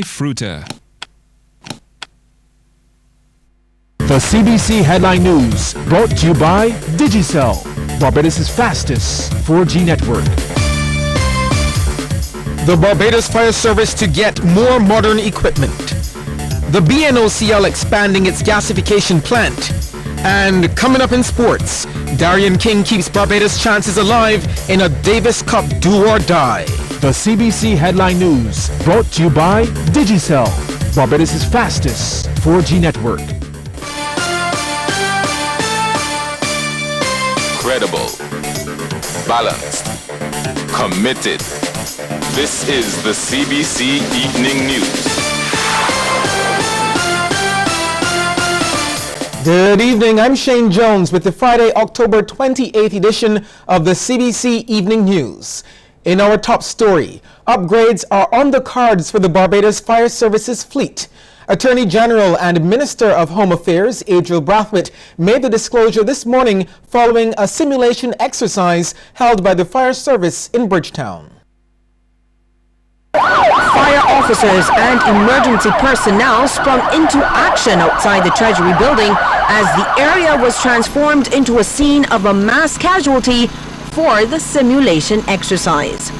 Fruiter. The CBC Headline News, brought to you by Digicel, Barbados' fastest 4G network. The Barbados Fire Service to get more modern equipment. The BNOCL expanding its gasification plant. And coming up in sports, Darian King keeps Barbados' chances alive in a Davis Cup do or die. The CBC Headline News, brought to you by Digicel, Barbados' fastest 4G network. Credible, balanced, committed. This is the CBC Evening News. Good evening, I'm Shane Jones with the Friday, October 28th edition of the CBC Evening News. In our top story, upgrades are on the cards for the Barbados Fire Service's fleet. Attorney General and Minister of Home Affairs, Adriel Brathwaite, made the disclosure this morning following a simulation exercise held by the Fire Service in Bridgetown. Fire officers and emergency personnel sprung into action outside the Treasury building as the area was transformed into a scene of a mass casualty for the simulation exercise.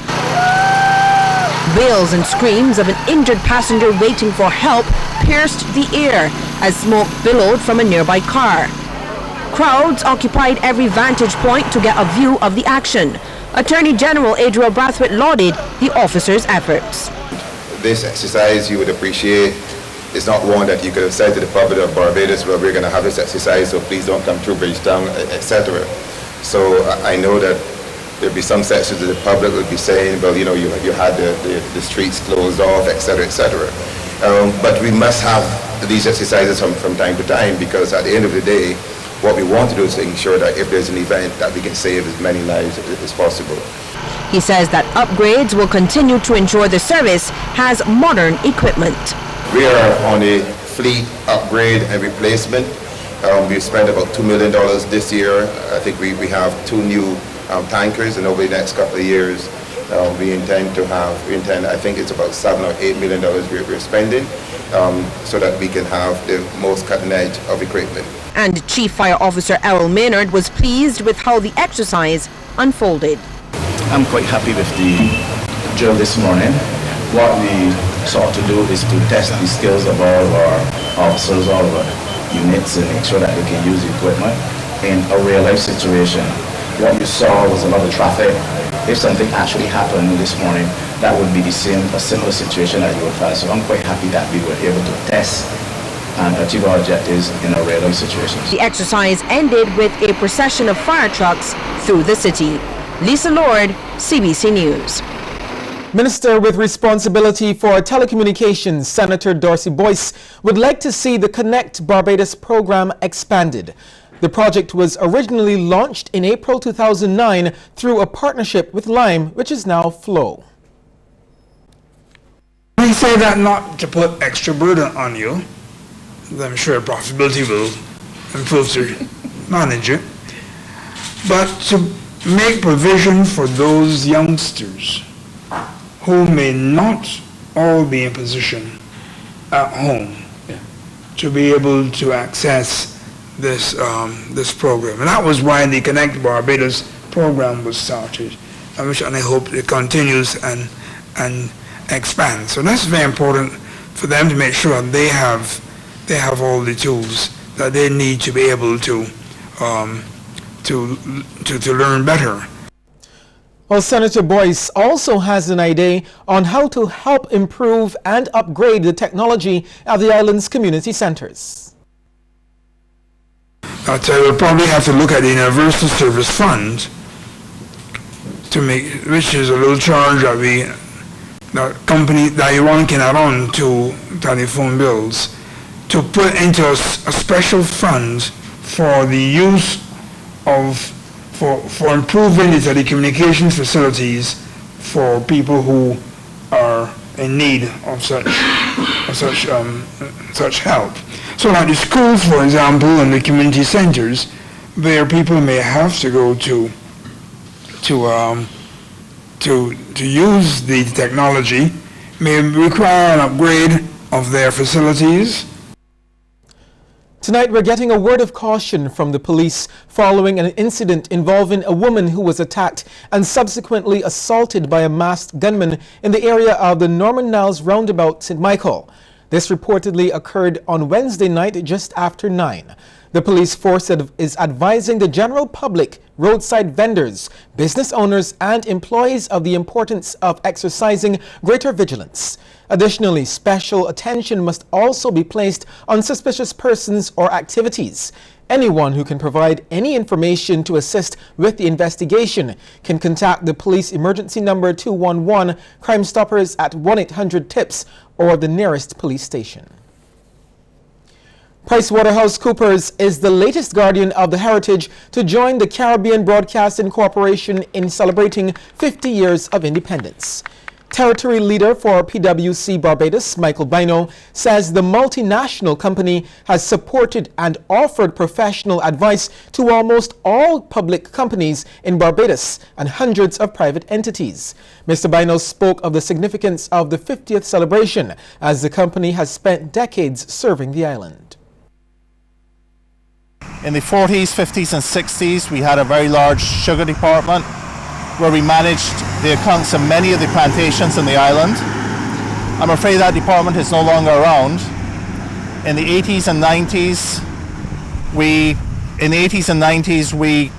Wails and screams of an injured passenger waiting for help pierced the air as smoke billowed from a nearby car. Crowds occupied every vantage point to get a view of the action. Attorney General Adriel Brathwaite lauded the officers' efforts. This exercise, you would appreciate, is not one that you could have said to the public of Barbados, well, we're going to have this exercise, so please don't come through Bridgetown, etc. So I know that there'll be some sections of the public would be saying, well, you know, you had the streets closed off, etc., etc. But we must have these exercises from time to time, because at the end of the day, what we want to do is to ensure that if there's an event, that we can save as many lives as possible. He says that upgrades will continue to ensure the service has modern equipment. We are on a fleet upgrade and replacement. We've spent about $2 million this year. I think we have 2 new tankers, and over the next couple of years, we intend, I think it's about $7 or $8 million we're spending, so that we can have the most cutting edge of equipment. And Chief Fire Officer Errol Maynard was pleased with how the exercise unfolded. I'm quite happy with the drill this morning. What we sought to do is to test the skills of all of our officers, all of our units, and make sure that they can use the equipment in a real-life situation. What you saw was a lot of traffic. If something actually happened this morning, that would be a similar situation that you would face. So I'm quite happy that we were able to test and achieve our objectives in a real-life situation. The exercise ended with a procession of fire trucks through the city. Lisa Lord, CBC News. Minister with responsibility for telecommunications, Senator Dorsey Boyce, would like to see the Connect Barbados program expanded. The project was originally launched in April 2009 through a partnership with Lime, which is now Flow. We say that not to put extra burden on you. I'm sure profitability will improve to manage it, but to make provision for those youngsters who may not all be in position at home to be able to access this program. And that was why the Connect Barbados program was started, and I hope it continues and expands. So that's very important for them to make sure they have all the tools that they need to be able to learn better. Well, Senator Boyce also has an idea on how to help improve and upgrade the technology at the island's community centers. I will probably have to look at the Universal Service Fund to make, which is a little charge that you want can add on to telephone bills, to put into a special fund for the use of, for improving the telecommunications facilities for people who are in need of such help. So like the schools, for example, and the community centers, where people may have to go to use the technology, may require an upgrade of their facilities. Tonight, we're getting a word of caution from the police following an incident involving a woman who was attacked and subsequently assaulted by a masked gunman in the area of the Norman Niles roundabout, St. Michael. This reportedly occurred on Wednesday night just after 9. The police force is advising the general public, roadside vendors, business owners, and employees of the importance of exercising greater vigilance. Additionally, special attention must also be placed on suspicious persons or activities. Anyone who can provide any information to assist with the investigation can contact the police emergency number 211 Crime Stoppers at 1-800-TIPS or the nearest police station. PricewaterhouseCoopers is the latest guardian of the heritage to join the Caribbean Broadcasting Corporation in celebrating 50 years of independence. Territory leader for PwC Barbados, Michael Bino, says the multinational company has supported and offered professional advice to almost all public companies in Barbados and hundreds of private entities. Mr. Bino spoke of the significance of the 50th celebration as the company has spent decades serving the island. In the 40s, 50s and 60s, we had a very large sugar department where we managed the accounts of many of the plantations in the island. I'm afraid that department is no longer around. In the 80s and 90s, we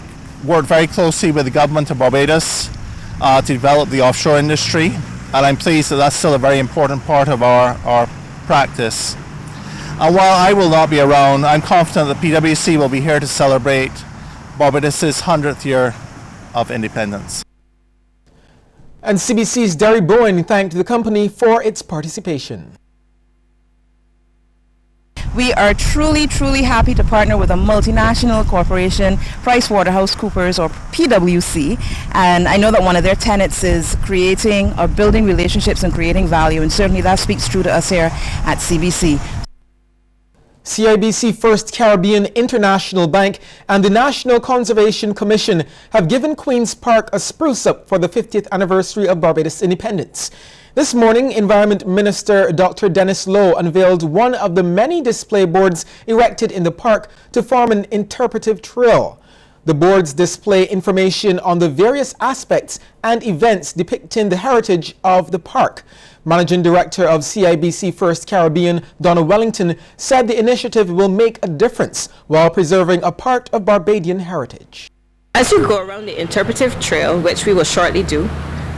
worked very closely with the government of Barbados to develop the offshore industry, and I'm pleased that that's still a very important part of our practice. And while I will not be around, I'm confident that PwC will be here to celebrate Barbados' 100th year of independence. And CBC's Derry Bowen thanked the company for its participation. We are truly happy to partner with a multinational corporation, PricewaterhouseCoopers or PwC, and I know that one of their tenets is creating or building relationships and creating value, and certainly that speaks true to us here at CBC. CIBC First Caribbean International Bank and the National Conservation Commission have given Queen's Park a spruce-up for the 50th anniversary of Barbados' independence. This morning, Environment Minister Dr. Dennis Lowe unveiled one of the many display boards erected in the park to form an interpretive trail. The boards display information on the various aspects and events depicting the heritage of the park. Managing Director of CIBC First Caribbean, Donna Wellington, said the initiative will make a difference while preserving a part of Barbadian heritage. As you go around the interpretive trail, which we will shortly do,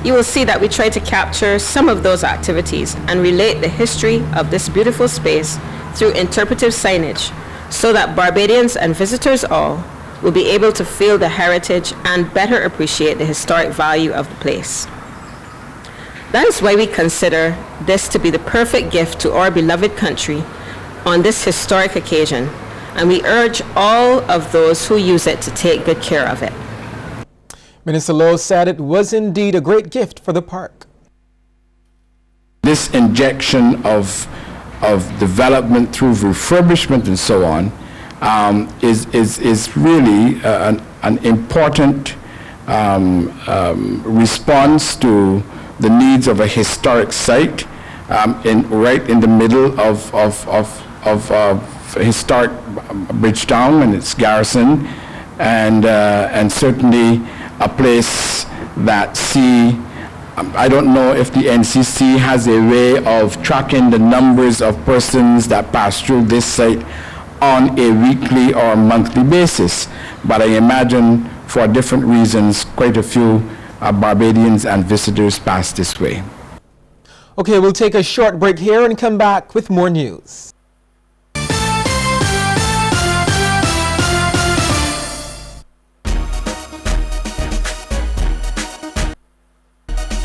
you will see that we try to capture some of those activities and relate the history of this beautiful space through interpretive signage so that Barbadians and visitors all will be able to feel the heritage and better appreciate the historic value of the place. That is why we consider this to be the perfect gift to our beloved country on this historic occasion, and we urge all of those who use it to take good care of it. Minister Lowe said it was indeed a great gift for the park. This injection of development through refurbishment and so on is really an important response to the needs of a historic site right in the middle of historic Bridgetown and its garrison, and certainly a place that I don't know if the NCC has a way of tracking the numbers of persons that pass through this site on a weekly or monthly basis, but I imagine for different reasons quite a few Barbadians and visitors pass this way. Okay, we'll take a short break here and come back with more news.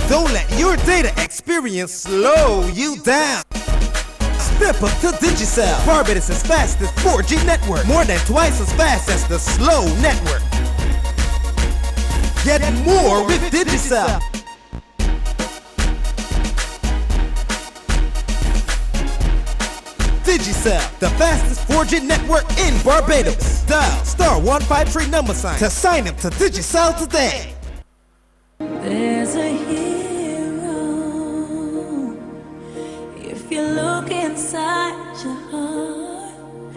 Don't let your data experience slow you down. Step up to Digicel, Barbados' fastest 4G network, more than twice as fast as the slow network. Get more with Digicel. Digicel, the fastest 4G network in Barbados. Dial *153 to sign up to Digicel today. There's a hero look inside your heart,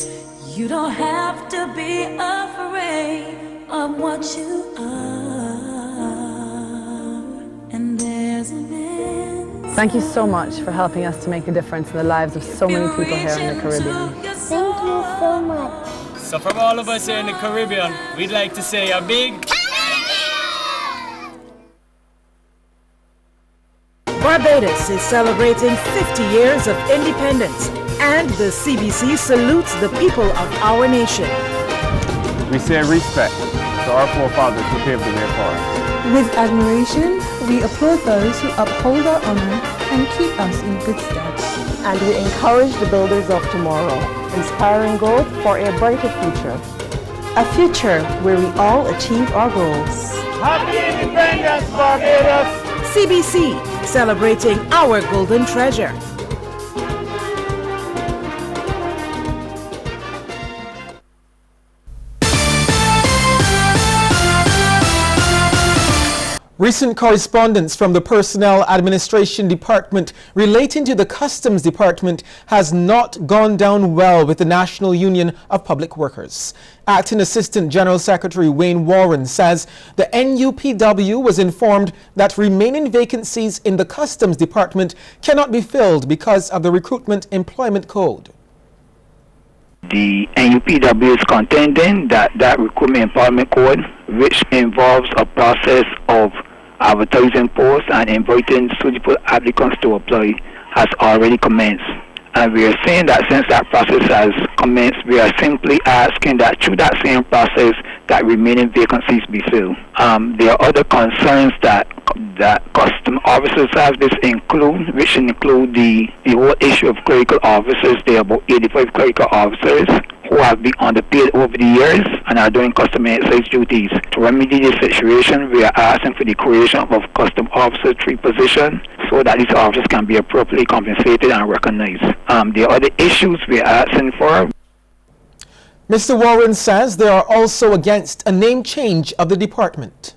you don't have to be afraid of what you are. And there's an answer. Thank you so much for helping us to make a difference in the lives of so many people here in the Caribbean. Thank you so much. So from all of us here in the Caribbean, we'd like to say a big Barbados is celebrating 50 years of independence, and the CBC salutes the people of our nation. We say respect to our forefathers who paved the way for us. With admiration, we applaud those who uphold our honor and keep us in good stead. And we encourage the builders of tomorrow, inspiring growth for a brighter future. A future where we all achieve our goals. Happy Independence, Barbados! CBC, celebrating our golden treasure. Recent correspondence from the Personnel Administration Department relating to the Customs Department has not gone down well with the National Union of Public Workers. Acting Assistant General Secretary Wayne Warren says the NUPW was informed that remaining vacancies in the Customs Department cannot be filled because of the Recruitment Employment Code. The NUPW is contending that Recruitment Employment Code, which involves a process of advertising posts and inviting suitable applicants to apply, has already commenced. And we are saying that since that process has commenced, we are simply asking that through that same process that remaining vacancies be filled. There are other concerns that custom officers have, which include the whole issue of clerical officers. There are about 85 clerical officers who have been underpaid over the years and are doing custom exercise duties. To remedy this situation, we are asking for the creation of custom officer 3 position so that these officers can be appropriately compensated and recognized. The other issues we are asking for. Mr. Warren says they are also against a name change of the department.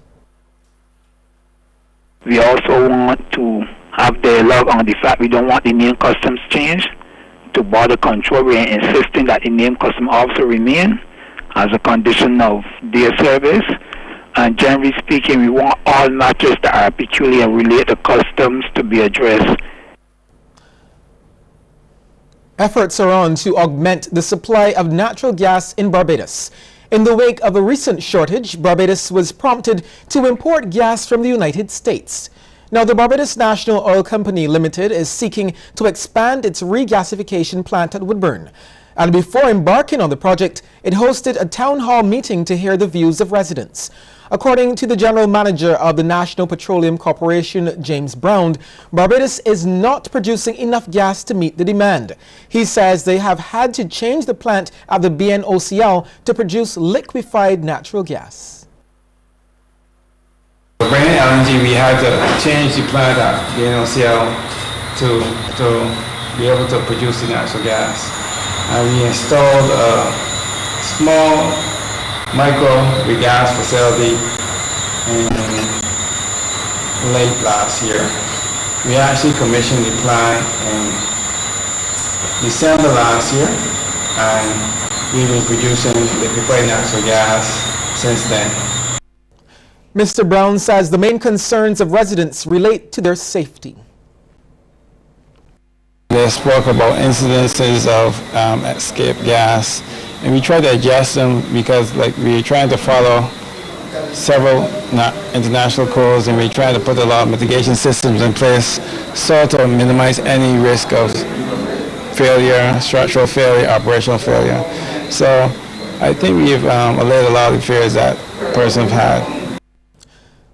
We also want to have dialogue on the fact we don't want the name customs change. To border control, we are insisting that the name custom officer remain as a condition of their service. And generally speaking, we want all matters that are peculiar related to customs to be addressed. Efforts are on to augment the supply of natural gas in Barbados. In the wake of a recent shortage, Barbados was prompted to import gas from the United States. Now, the Barbados National Oil Company Limited is seeking to expand its regasification plant at Woodburn. And before embarking on the project, it hosted a town hall meeting to hear the views of residents. According to the general manager of the National Petroleum Corporation, James Brown, Barbados is not producing enough gas to meet the demand. He says they have had to change the plant at the BNOCL to produce liquefied natural gas. For bringing LNG, we had to change the plant at BNOCL to be able to produce the natural gas. And we installed a small micro regas facility in late last year. We actually commissioned the plant in December last year, and we've been producing liquefied natural gas since then. Mr. Brown says the main concerns of residents relate to their safety. They spoke about incidences of escaped gas, and we try to adjust them because we're trying to follow several international codes, and we're trying to put a lot of mitigation systems in place so to minimize any risk of failure, structural failure, operational failure. So I think we've allayed a lot of the fears that persons have had.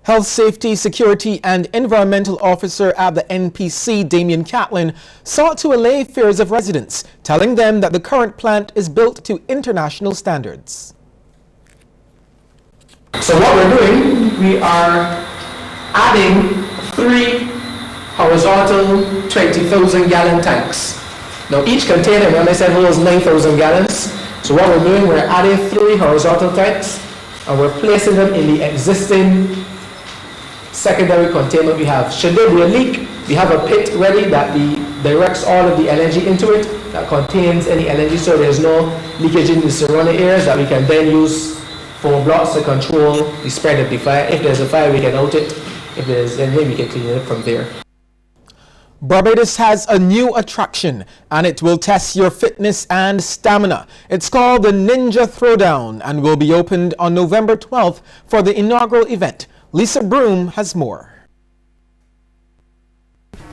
Health, Safety, Security and Environmental Officer at the NPC, Damian Catlin, sought to allay fears of residents, telling them that the current plant is built to international standards. So what we're doing, we are adding 3 horizontal 20,000 gallon tanks. Now each container, remember I said holds 9,000 gallons. So what we're doing, we're adding 3 horizontal tanks and we're placing them in the existing secondary containment we have. Should there be a leak, we have a pit ready that the directs all of the LNG into it that contains any LNG, so there's no leakage in the surrounding areas that we can then use foam blocks to control the spread of the fire. If there's a fire, we can out it. If there's anything, we can clean it up from there. Barbados has a new attraction, and it will test your fitness and stamina. It's called the Ninja Throwdown and will be opened on November 12th for the inaugural event. Lisa Broom has more.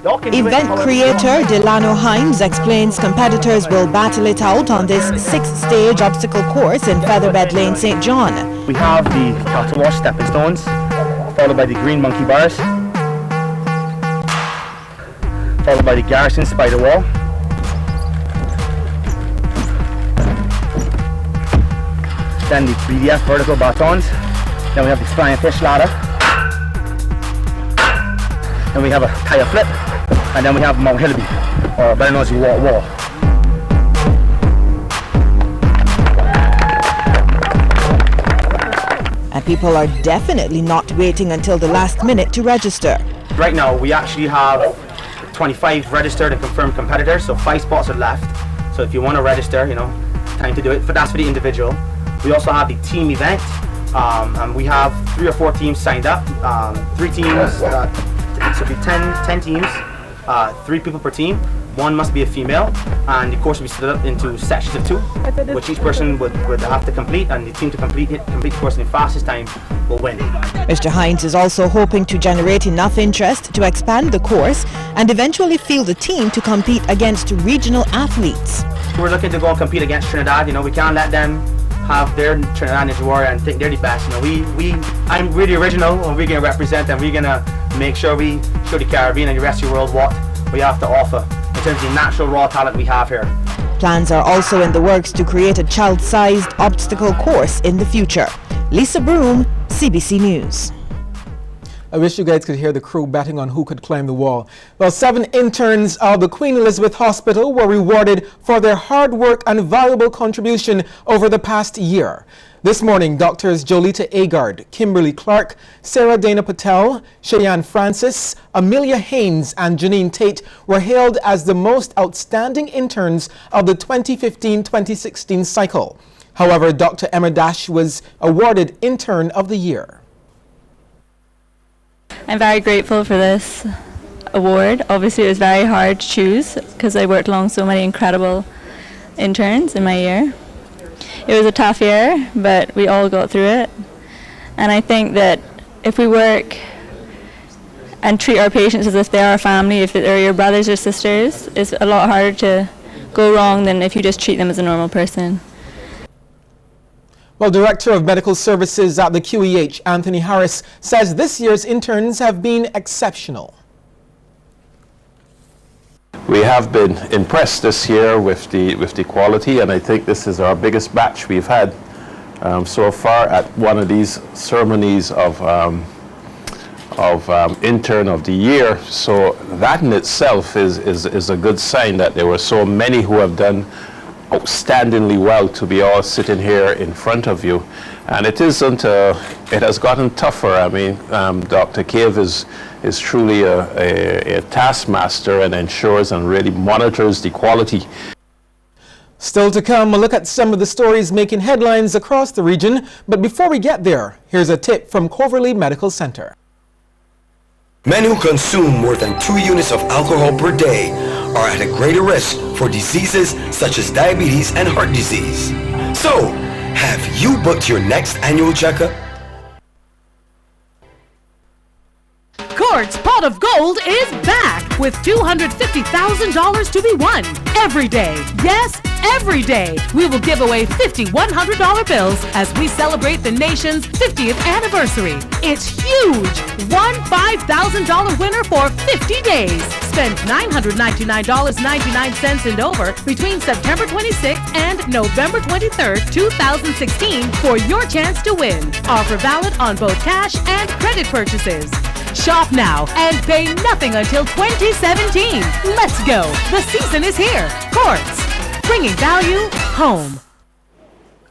Event creator Delano Hines explains competitors will battle it out on this 6-stage obstacle course in Featherbed Lane, St. John. We have the cattle wash stepping stones, followed by the green monkey bars, followed by the Garrison spider wall, then the 3DF vertical batons, then we have the flying fish ladder, then we have a tire flip, and then we have Mount Hillaby, or better known as the wall. And people are definitely not waiting until the last minute to register. Right now we actually have 25 registered and confirmed competitors, so 5 spots are left. So if you want to register, time to do it. But that's for the individual. We also have the team event, and we have 3 or 4 teams signed up. 3 teams, so it'll be 10 teams, 3 people per team. 1 must be a female, and the course will be split up into sections of 2, which each person would have to complete, and the team to complete the course in the fastest time will win. Mr. Hines is also hoping to generate enough interest to expand the course and eventually field a team to compete against regional athletes. We're looking to go and compete against Trinidad. We can't let them have their Trinidad Ninja Warrior and think they're the best. I'm really original, and we're going to represent, and we're going to make sure we show the Caribbean and the rest of the world what we have to offer in terms of the natural raw talent we have here. Plans are also in the works to create a child-sized obstacle course in the future. Lisa Broom, CBC News. I wish you guys could hear the crew betting on who could climb the wall. Well, 7 interns of the Queen Elizabeth Hospital were rewarded for their hard work and valuable contribution over the past year. This morning, Doctors Jolita Agard, Kimberly Clark, Sarah Dana Patel, Cheyenne Francis, Amelia Haynes, and Janine Tate were hailed as the most outstanding interns of the 2015-2016 cycle. However, Dr. Emma Dash was awarded Intern of the Year. I'm very grateful for this award. Obviously, it was very hard to choose because I worked along so many incredible interns in my year. It was a tough year, but we all got through it. And I think that if we work and treat our patients as if they are a family, if they're your brothers or sisters, it's a lot harder to go wrong than if you just treat them as a normal person. Well, Director of Medical Services at the QEH, Anthony Harris, says this year's interns have been exceptional. We have been impressed this year with the quality, and I think this is our biggest batch we've had so far at one of these ceremonies of Intern of the Year. So that in itself is a good sign that there were so many who have done outstandingly well to be all sitting here in front of you. And it has gotten tougher. I mean, Dr. Cave is truly a taskmaster and ensures and really monitors the quality. Still to come, a look at some of the stories making headlines across the region. But before we get there, here's a tip from Coverley Medical Center. Men who consume more than 2 units of alcohol per day are at a greater risk for diseases such as diabetes and heart disease. So, have you booked your next annual checkup? Court's Pot of Gold is back with $250,000 to be won every day. Yes, every day. We will give away 50 $100 bills as we celebrate the nation's 50th anniversary. It's huge! One $5,000 winner for 50 days. Spend $999.99 and over between September 26th and November 23rd, 2016 for your chance to win. Offer valid on both cash and credit purchases. Shop now and pay nothing until 2017. Let's go. The season is here. Courts, bringing value home.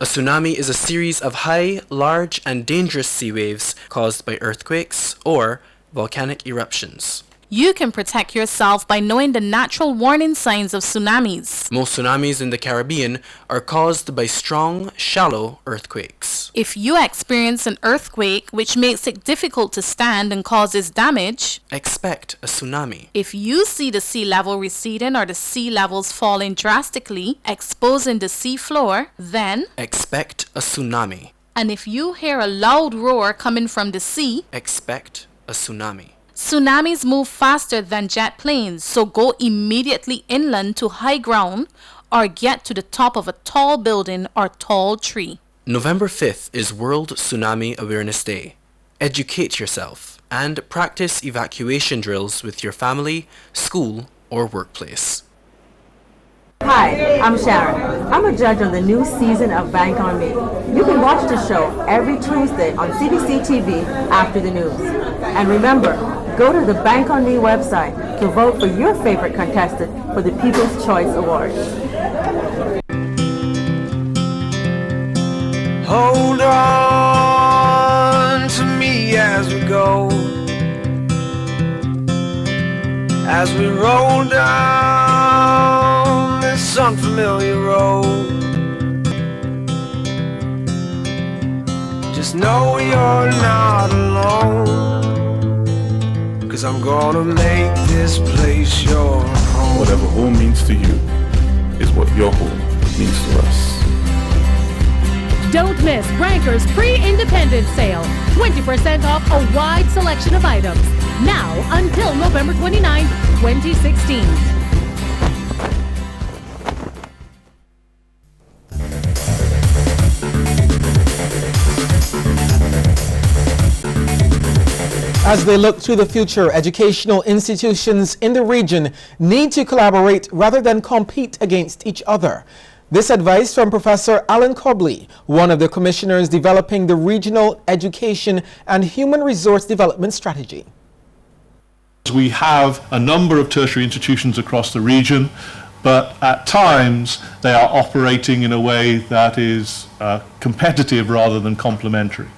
A tsunami is a series of high, large, and dangerous sea waves caused by earthquakes or volcanic eruptions. You can protect yourself by knowing the natural warning signs of tsunamis. Most tsunamis in the Caribbean are caused by strong, shallow earthquakes. If you experience an earthquake which makes it difficult to stand and causes damage, expect a tsunami. If you see the sea level receding or the sea levels falling drastically, exposing the sea floor, then expect a tsunami. And if you hear a loud roar coming from the sea, expect a tsunami. Tsunamis move faster than jet planes, so go immediately inland to high ground or get to the top of a tall building or tall tree. November 5th is World Tsunami Awareness Day. Educate yourself and practice evacuation drills with your family, school, or workplace. Hi, I'm Sharon. I'm a judge on the new season of Bank on Me. You can watch the show every Tuesday on CBC TV after the news. And remember, go to the Bank on Me website to vote for your favorite contestant for the People's Choice Award. Hold on to me as we go, as we roll down this unfamiliar road. Just know you're not alone, 'cause I'm gonna make this place your home. Whatever home means to you is what your home means to us. Don't miss Ranker's pre-independence sale. 20% off a wide selection of items. Now until November 29, 2016. As they look to the future, educational institutions in the region need to collaborate rather than compete against each other. This advice from Professor Alan Cobley, one of the commissioners developing the Regional Education and Human Resource Development Strategy. We have a number of tertiary institutions across the region, but at times they are operating in a way that is competitive rather than complementary.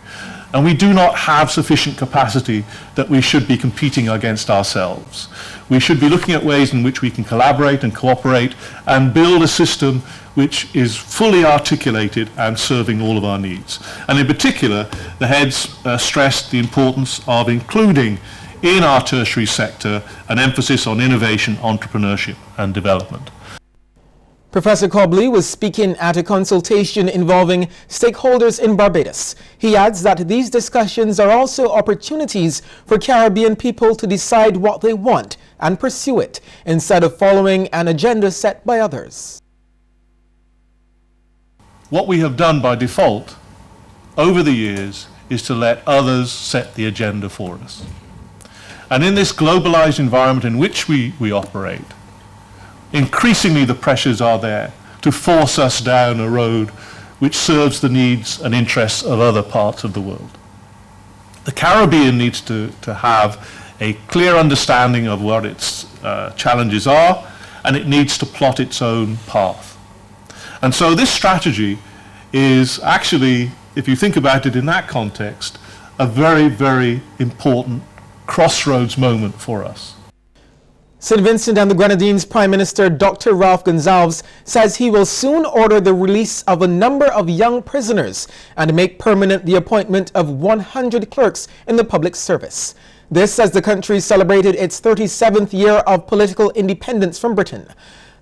And we do not have sufficient capacity that we should be competing against ourselves. We should be looking at ways in which we can collaborate and cooperate and build a system which is fully articulated and serving all of our needs. And in particular, the heads stressed the importance of including in our tertiary sector an emphasis on innovation, entrepreneurship and development. Professor Cobley was speaking at a consultation involving stakeholders in Barbados. He adds that these discussions are also opportunities for Caribbean people to decide what they want and pursue it, instead of following an agenda set by others. What we have done by default over the years is to let others set the agenda for us. And in this globalized environment in which we operate, increasingly the pressures are there to force us down a road which serves the needs and interests of other parts of the world. The Caribbean needs to have a clear understanding of what its challenges are, and it needs to plot its own path. And so this strategy is actually, if you think about it in that context, a very, very important crossroads moment for us. St. Vincent and the Grenadines Prime Minister Dr. Ralph Gonsalves says he will soon order the release of a number of young prisoners and make permanent the appointment of 100 clerks in the public service. This as the country celebrated its 37th year of political independence from Britain.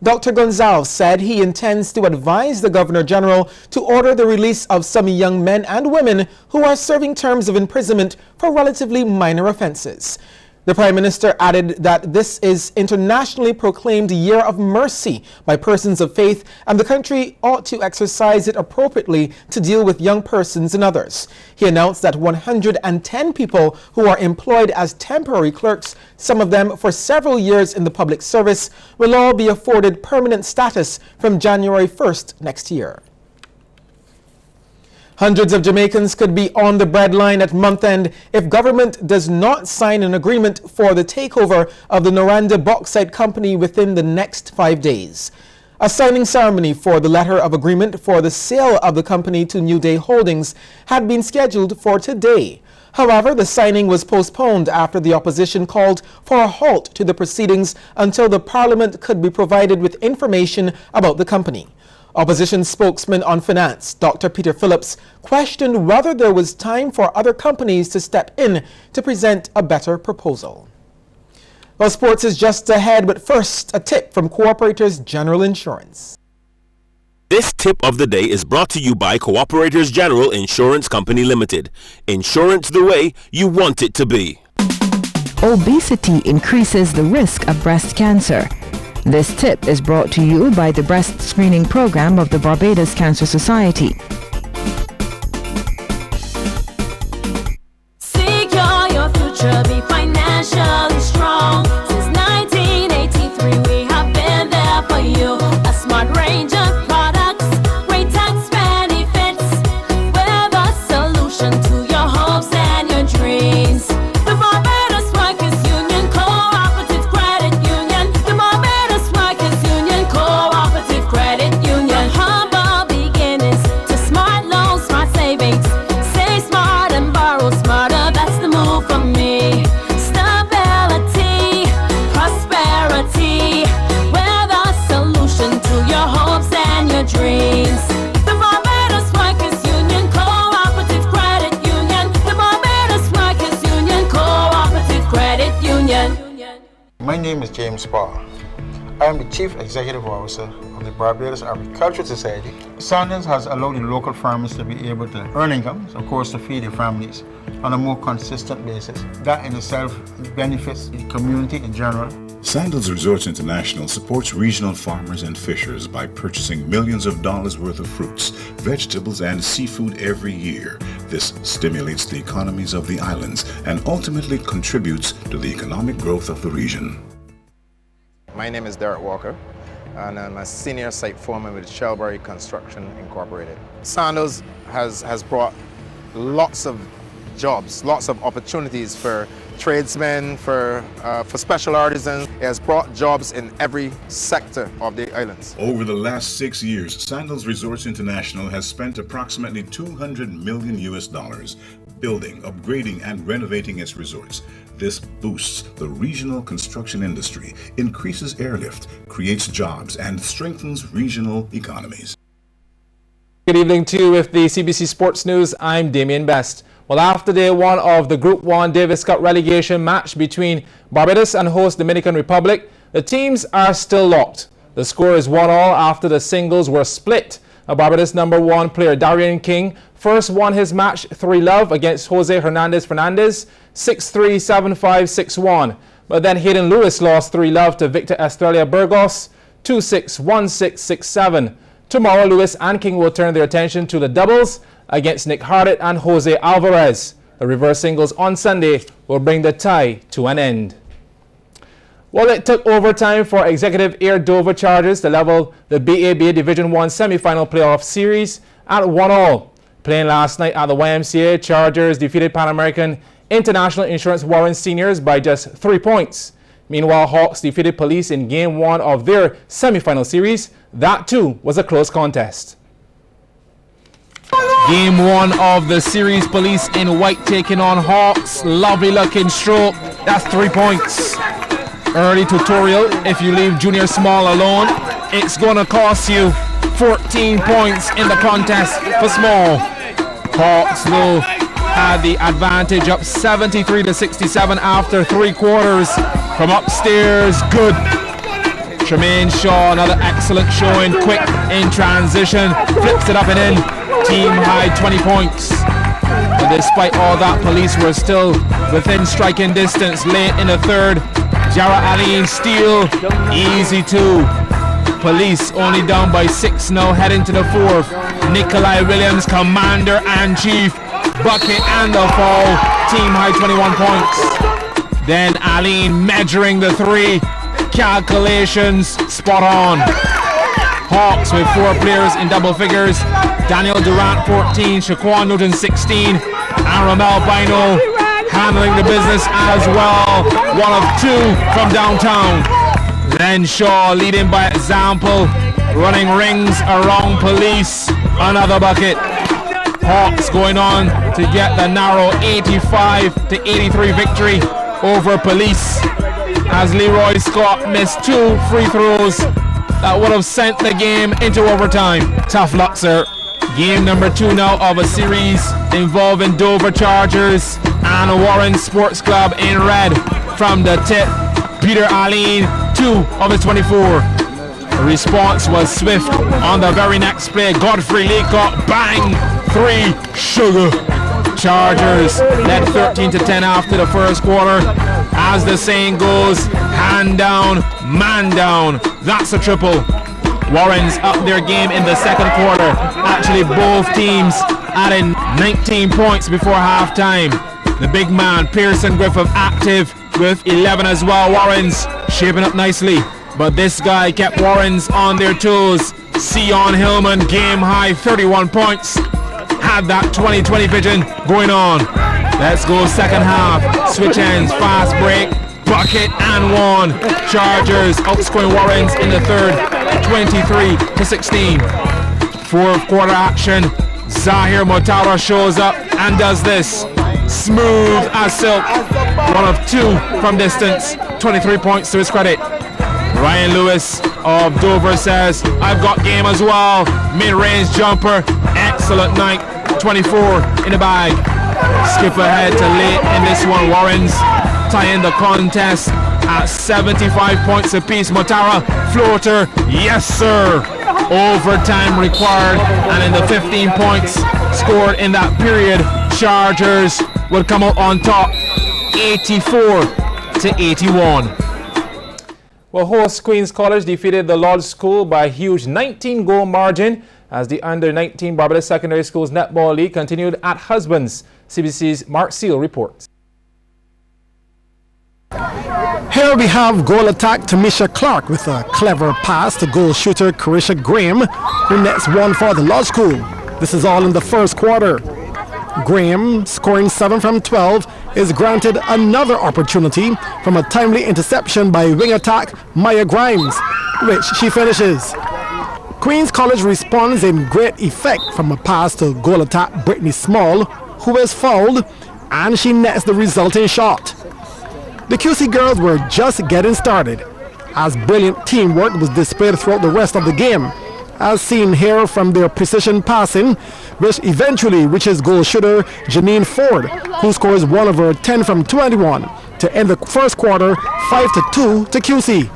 Dr. Gonsalves said he intends to advise the Governor General to order the release of some young men and women who are serving terms of imprisonment for relatively minor offenses. The Prime Minister added that this is internationally proclaimed Year of Mercy by persons of faith, and the country ought to exercise it appropriately to deal with young persons and others. He announced that 110 people who are employed as temporary clerks, some of them for several years in the public service, will all be afforded permanent status from January 1st next year. Hundreds of Jamaicans could be on the breadline at month end if government does not sign an agreement for the takeover of the Noranda Bauxite Company within the next 5 days. A signing ceremony for the letter of agreement for the sale of the company to New Day Holdings had been scheduled for today. However, the signing was postponed after the opposition called for a halt to the proceedings until the Parliament could be provided with information about the company. Opposition spokesman on finance, Dr. Peter Phillips, questioned whether there was time for other companies to step in to present a better proposal. Well, sports is just ahead, but first, a tip from Cooperators General Insurance. This tip of the day is brought to you by Cooperators General Insurance Company Limited. Insurance the way you want it to be. Obesity increases the risk of breast cancer. This tip is brought to you by the breast screening program of the Barbados Cancer Society. Secure your future, be financially strong. Since 1983, we have been there for you. A smart range of products, great tax benefits. We're the solution to your hopes and your dreams. The Barbados Workers Union Cooperative Credit Union. The Barbados Workers Union Cooperative Credit Union. Humble beginnings to smart loans, smart savings. Save smart and borrow smarter. That's the move for me. Stability, prosperity. We're the solution to your hopes and your dreams. The Barbados Workers Union Cooperative Credit Union. The Barbados Workers Union Cooperative Credit Union. My name is James Parr. I am the Chief Executive Officer of the Barbados Agricultural Society. Sandals has allowed the local farmers to be able to earn incomes, of course, to feed their families on a more consistent basis. That in itself benefits the community in general. Sandals Resorts International supports regional farmers and fishers by purchasing millions of dollars worth of fruits, vegetables, and seafood every year. This stimulates the economies of the islands and ultimately contributes to the economic growth of the region. My name is Derek Walker, and I'm a senior site foreman with Shelbury Construction Incorporated. Sandals has brought lots of jobs, lots of opportunities for tradesmen, for special artisans. It has brought jobs in every sector of the islands. Over the last 6 years, Sandals Resorts International has spent approximately $200 million building, upgrading, and renovating its resorts. This boosts the regional construction industry, increases airlift, creates jobs, and strengthens regional economies. Good evening to you with the CBC Sports News. I'm Damien Best. Well, after day one of the Group 1 Davis Cup relegation match between Barbados and host Dominican Republic, the teams are still locked. The score is 1-1 after the singles were split. Barbados #1 player Darian King first won his match 3-love against Jose Hernandez 6-3, 7-5, 6-1. But then Hayden Lewis lost 3-love to Victor Estrella Burgos 2-6, 1-6, 6-7. Tomorrow, Lewis and King will turn their attention to the doubles against Nick Hardit and Jose Alvarez. The reverse singles on Sunday will bring the tie to an end. Well, it took overtime for Executive Air Dover Chargers to level the BABA Division 1 semi-final playoff series at 1-1. Playing last night at the YMCA, Chargers defeated Pan American International Insurance Warren Seniors by just 3 points. Meanwhile, Hawks defeated Police in Game 1 of their semi-final series. That too was a close contest. Game 1 of the series, Police in white taking on Hawks. Lovely looking stroke. That's 3 points. Early tutorial, if you leave Junior Small alone, it's going to cost you 14 points in the contest for Small. Hawks, though, had the advantage up 73-67 after 3 quarters. From upstairs, good. Tremaine Shaw, another excellent showing, quick in transition, flips it up and in. Team high 20 points. But despite all that, Police were still within striking distance late in the third. Jara Aline steal, easy 2. Police only down by 6 now, heading to the 4th. Nikolai Williams, commander and chief, bucket and the foul. Team high 21 points. Then Aline measuring the 3. Calculations spot on. Hawks with 4 players in double figures. Daniel Durant 14, Shaquan Newton 16, and Ramel Bino handling the business as well. 1 of 2 from downtown. Then Shaw leading by example, running rings around Police. Another bucket. Hawks going on to get the narrow 85-83 victory over Police, as Leroy Scott missed 2 free throws that would have sent the game into overtime. Tough luck, sir. Game number 2 now of a series involving Dover Chargers and Warren Sports Club in red. From the tip, Peter Allen, 2 of his 24. The response was swift. On the very next play, Godfrey Leacock, bang, 3, sugar. Chargers led 13-10 after the first quarter. As the saying goes, hand down, man down. That's a triple. Warren's up their game in the second quarter. Actually, both teams adding 19 points before halftime. The big man, Pearson Griffith, active with 11 as well. Warren's shaping up nicely, but this guy kept Warren's on their toes. Sion Hillman, game high 31 points. Had that 20-20 vision going on. Let's go second half. Switch ends, fast break, bucket and 1. Chargers outscoring Warrens in the third, 23-16. Fourth quarter action. Zahir Motara shows up and does this. Smooth as silk. 1 of 2 from distance. 23 points to his credit. Ryan Lewis of Dover says, I've got game as well. Mid-range jumper. Excellent night. 24 in the bag. Skip ahead to late in this one. Warrens tying the contest at 75 points apiece. Motara, floater. Yes, sir. Overtime required. And in the 15 points scored in that period, Chargers would come out on top, 84-81. Well, host Queens College defeated the Lodge School by a huge 19-goal margin as the under-19 Barbados Secondary Schools Netball League continued at Husbands. CBC's Mark Seal reports. Here we have goal attack Tamisha Clark with a clever pass to goal shooter Carisha Graham, who nets 1 for the Lodge School. This is all in the first quarter. Graham, scoring 7 from 12, is granted another opportunity from a timely interception by wing attack Maya Grimes, which she finishes. Queens College responds in great effect from a pass to goal attack Brittany Small, who is fouled, and she nets the resulting shot. The QC girls were just getting started, as brilliant teamwork was displayed throughout the rest of the game, as seen here from their precision passing, which eventually reaches goal shooter Janine Ford, who scores 1 of her 10 from 21 to end the first quarter 5-2 to QC.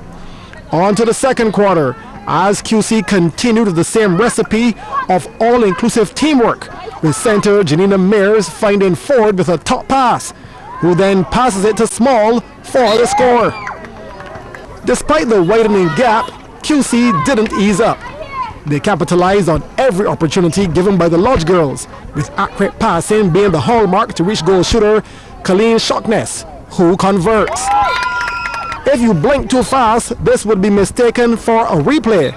On to the second quarter, as QC continued the same recipe of all-inclusive teamwork, with center Janina Mears finding Ford with a top pass, who then passes it to Small for the score. Despite the widening gap, QC didn't ease up. They capitalized on every opportunity given by the Lodge girls, with accurate passing being the hallmark to reach goal shooter Colleen Shockness, who converts. If you blink too fast, this would be mistaken for a replay.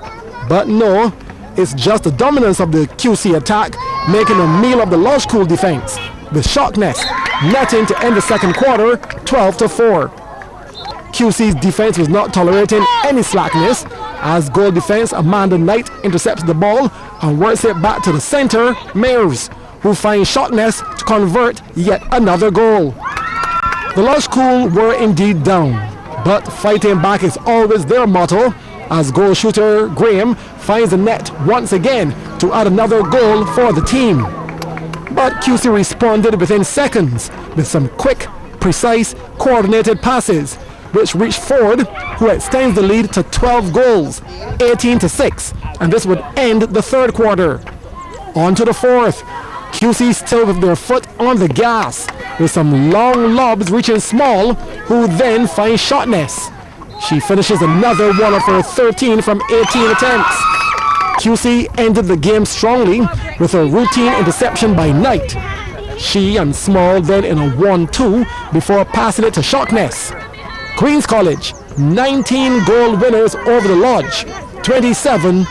But no, it's just the dominance of the QC attack making a meal of the Lodge School defense, with Shockness netting to end the second quarter 12-4. QC's defense was not tolerating any slackness, as goal defense Amanda Knight intercepts the ball and works it back to the center, Mears, who finds Shockness to convert yet another goal. The Lodge School were indeed down, but fighting back is always their motto, as goal shooter Graham finds the net once again to add another goal for the team. But QC responded within seconds with some quick, precise, coordinated passes, which reached Ford, who extends the lead to 12 goals, 18-6, and this would end the third quarter. On to the fourth. QC still with their foot on the gas, with some long lobs reaching Small, who then finds Shotness. She finishes another 1 of her 13 from 18 attempts. QC ended the game strongly with a routine interception by Knight. She and Small then in a 1-2 before passing it to Shockness. Queens College, 19 goal winners over the Lodge, 27-8.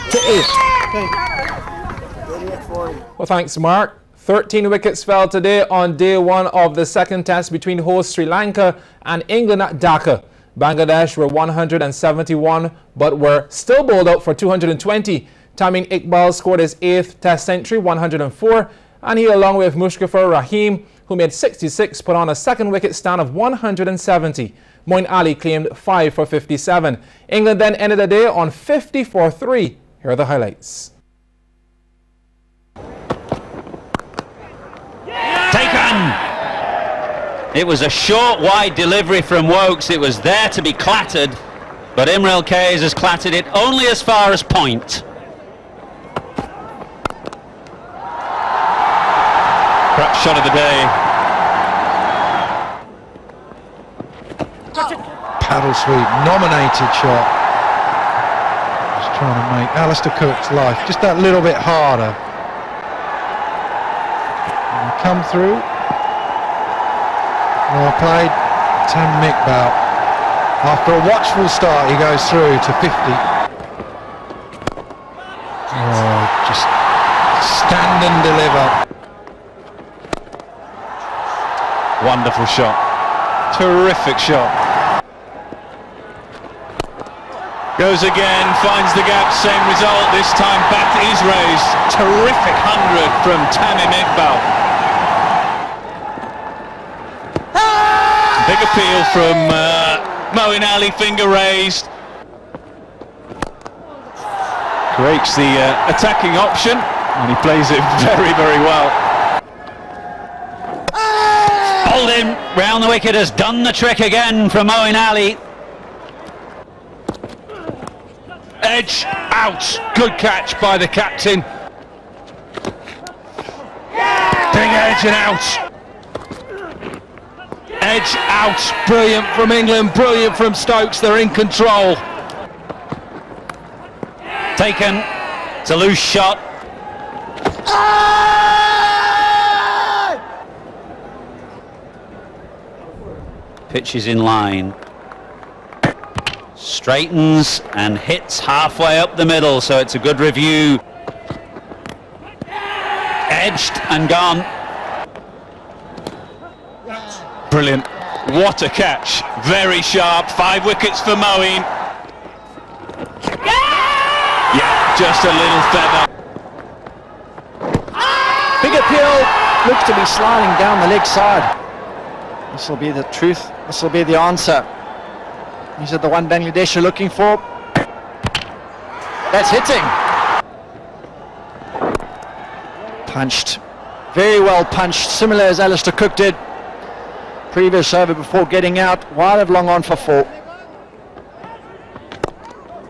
Well, thanks, Mark. 13 wickets fell today on day 1 of the second test between host Sri Lanka and England at Dhaka. Bangladesh were 171 but were still bowled out for 220. Tamim Iqbal scored his 8th test century, 104, And he, along with Mushkifur Rahim, who made 66, put on a second wicket stand of 170. Moeen Ali claimed 5 for 57. England then ended the day on 50 for 3. Here are the highlights. Taken! It was a short, wide delivery from Wokes. It was there to be clattered, but Imrel Kayes has clattered it only as far as point. Perhaps shot of the day. Paddle sweep, nominated shot. Just trying to make Alistair Cook's life just that little bit harder. And they come through. Well played, Tam Iqbal. After a watchful start, he goes through to 50. Oh, just stand and deliver. Wonderful shot. Terrific shot. Goes again, finds the gap, same result. This time bat is raised. Terrific 100 from Tamim Iqbal. Big appeal from Moeen Ali, finger raised. Creates the attacking option, and he plays it very, very well. Holding round the wicket has done the trick again from Moeen Ali. Edge out. Good catch by the captain. Big edge and out. Edge out. Brilliant from England, brilliant from Stokes. They're in control. Taken. It's a loose shot. Pitch is in line. Straightens and hits halfway up the middle, so it's a good review. Edged and gone. Brilliant. What a catch. Very sharp. 5 wickets for Moeen. Yeah, just a little feather. Big appeal. Looks to be sliding down the leg side. This will be the truth. This will be the answer. Is it the one Bangladesh are looking for? That's hitting. Punched. Very well punched. Similar as Alistair Cook did. Previous over before getting out. Wide of long on for 4.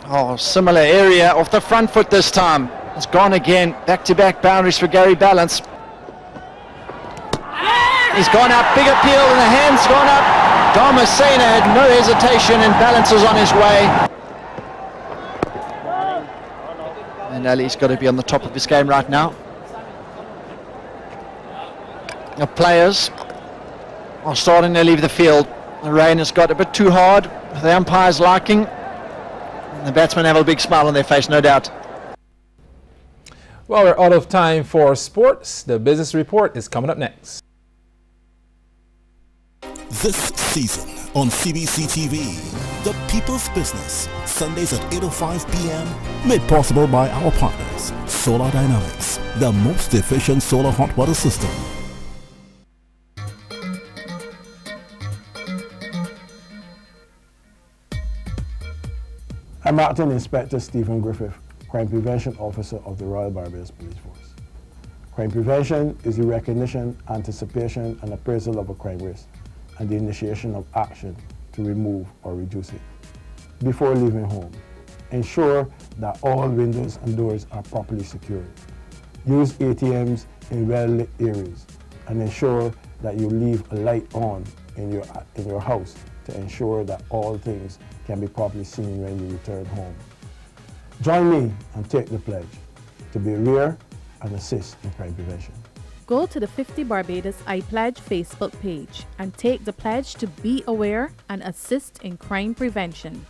Oh, similar area off the front foot this time. It's gone again. Back-to-back boundaries for Gary Balance. He's gone up. Big appeal and the hand's gone up. Dharmasena had no hesitation and Balance is on his way. And Ali's got to be on the top of his game right now. The players are starting to leave the field. The rain has got a bit too hard for the umpire's liking. And the batsmen have a big smile on their face, no doubt. Well, we're out of time for sports. The business report is coming up next. This season on CBC TV, The People's Business, Sundays at 8:05 p.m. Made possible by our partners, Solar Dynamics, the most efficient solar hot water system. I'm Acting Inspector Stephen Griffith, Crime Prevention Officer of the Royal Barbados Police Force. Crime prevention is the recognition, anticipation, and appraisal of a crime risk, and the initiation of action to remove or reduce it. Before leaving home, ensure that all windows and doors are properly secured. Use ATMs in well-lit areas, and ensure that you leave a light on in your house to ensure that all things can be properly seen when you return home. Join me and take the pledge to be aware and assist in crime prevention. Go to the 50 Barbados I Pledge Facebook page and take the pledge to be aware and assist in crime prevention.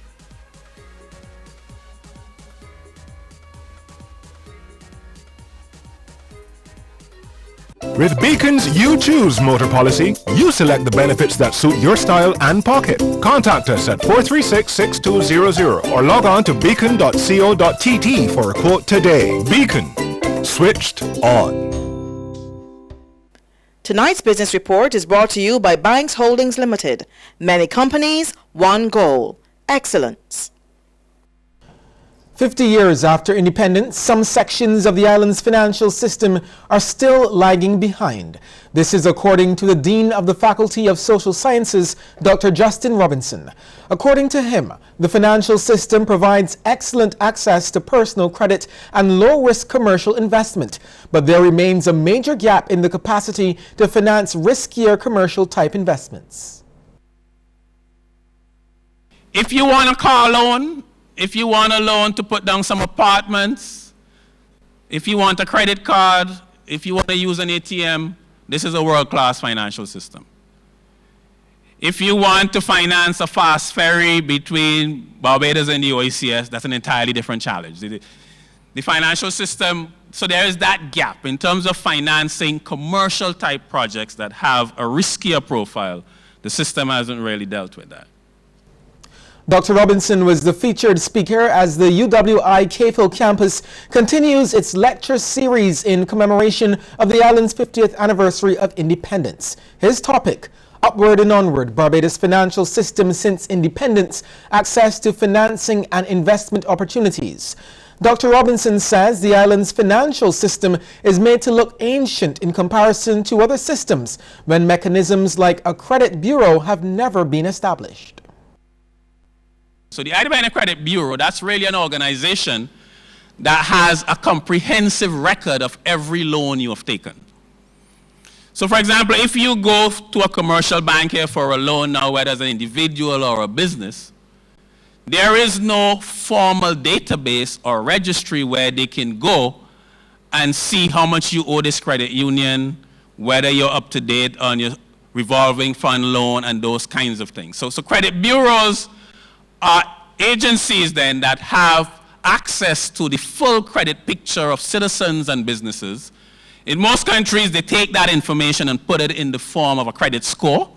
With Beacon's You Choose motor policy, you select the benefits that suit your style and pocket. Contact us at 436-6200 or log on to beacon.co.tt for a quote today. Beacon. Switched on. Tonight's business report is brought to you by Banks Holdings Limited. Many companies, one goal: excellence. 50 years after independence, some sections of the island's financial system are still lagging behind. This is according to the Dean of the Faculty of Social Sciences, Dr. Justin Robinson. According to him, the financial system provides excellent access to personal credit and low-risk commercial investment, but there remains a major gap in the capacity to finance riskier commercial-type investments. If you want a car loan, if you want a loan to put down some apartments, if you want a credit card, if you want to use an ATM, this is a world-class financial system. If you want to finance a fast ferry between Barbados and the OECS, that's an entirely different challenge. The financial system, so there is that gap in terms of financing commercial type projects that have a riskier profile. The system hasn't really dealt with that. Dr. Robinson was the featured speaker as the UWI CAFL campus continues its lecture series in commemoration of the island's 50th anniversary of independence. His topic: Upward and Onward, Barbados' Financial System Since Independence, Access to Financing and Investment Opportunities. Dr. Robinson says the island's financial system is made to look ancient in comparison to other systems when mechanisms like a credit bureau have never been established. So the Independent Credit Bureau, that's really an organization that has a comprehensive record of every loan you have taken. So for example, if you go to a commercial bank here for a loan now, whether as an individual or a business, there is no formal database or registry where they can go and see how much you owe this credit union, whether you're up to date on your revolving fund loan and those kinds of things. So credit bureaus are agencies then that have access to the full credit picture of citizens and businesses. In most countries, they take that information and put it in the form of a credit score.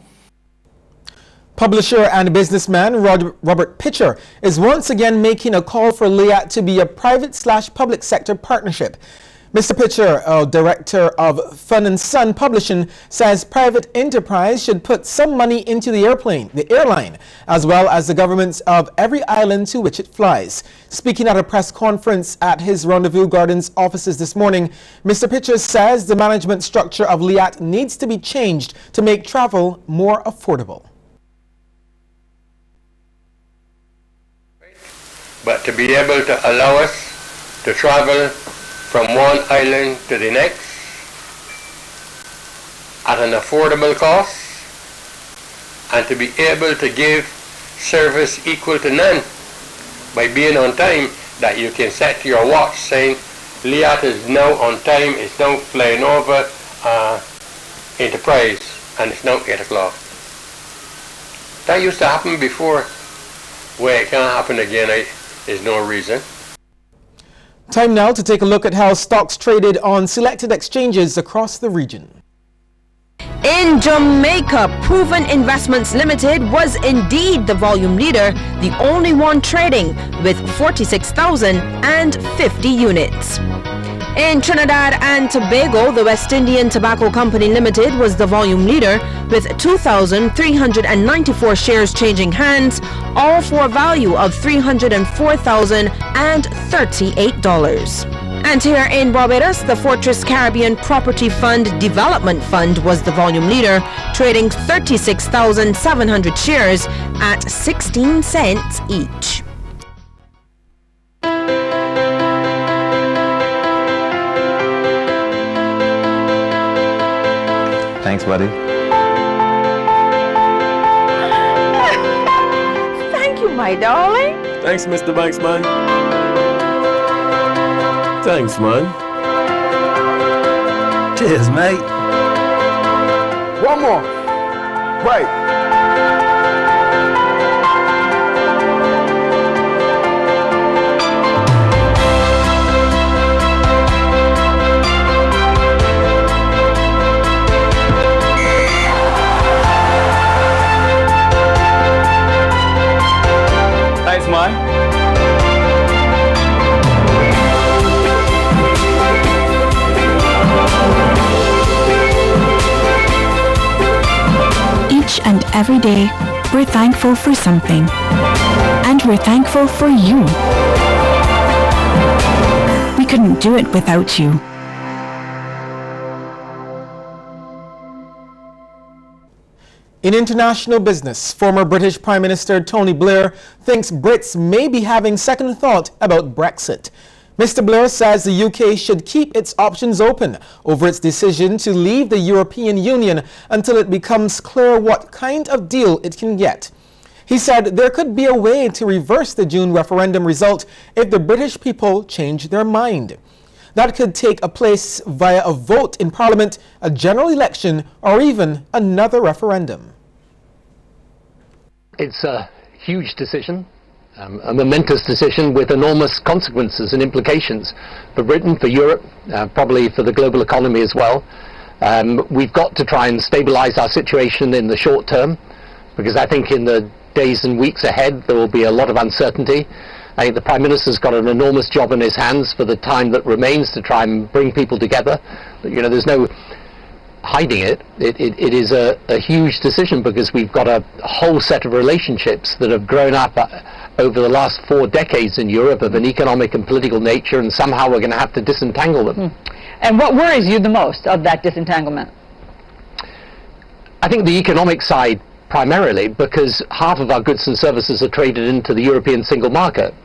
Publisher and businessman Robert Pitcher is once again making a call for LIAT to be a private/public sector partnership. Mr. Pitcher, director of Fun & Son Publishing, says private enterprise should put some money into the airline, as well as the governments of every island to which it flies. Speaking at a press conference at his Rendezvous Gardens offices this morning, Mr. Pitcher says the management structure of LIAT needs to be changed to make travel more affordable. But to be able to allow us to travel from one island to the next at an affordable cost, and to be able to give service equal to none by being on time, that you can set your watch saying LIAT is now on time, it's now flying over Enterprise and it's now 8 o'clock. That used to happen before. Where it can't happen again is no reason. Time now to take a look at how stocks traded on selected exchanges across the region. In Jamaica, Proven Investments Limited was indeed the volume leader, the only one trading with 46,050 units. In Trinidad and Tobago, the West Indian Tobacco Company Limited was the volume leader with 2,394 shares changing hands, all for a value of $304,038. And here in Barbados, the Fortress Caribbean Property Fund Development Fund was the volume leader, trading 36,700 shares at 16 cents each. Thanks, buddy. Thank you, my darling. Thanks, Mr. Banks, man. Thanks, man. Cheers, mate. One more. Wait. Thanks, man. Each and every day, we're thankful for something. And we're thankful for you. We couldn't do it without you. In international business, former British Prime Minister Tony Blair thinks Brits may be having second thought about Brexit. Mr. Blair says the UK should keep its options open over its decision to leave the European Union until it becomes clear what kind of deal it can get. He said there could be a way to reverse the June referendum result if the British people change their mind. That could take place via a vote in Parliament, a general election, or even another referendum. It's a huge decision, a momentous decision with enormous consequences and implications for Britain, for Europe, probably for the global economy as well. We've got to try and stabilize our situation in the short term, because I think in the days and weeks ahead there will be a lot of uncertainty. I think the Prime Minister's got an enormous job in his hands for the time that remains to try and bring people together. But, you know, there's no hiding it. It is a huge decision, because we've got a whole set of relationships that have grown up over the last 4 decades in Europe of an economic and political nature, and somehow we're going to have to disentangle them. And what worries you the most of that disentanglement? I think the economic side primarily, because half of our goods and services are traded into the European single market.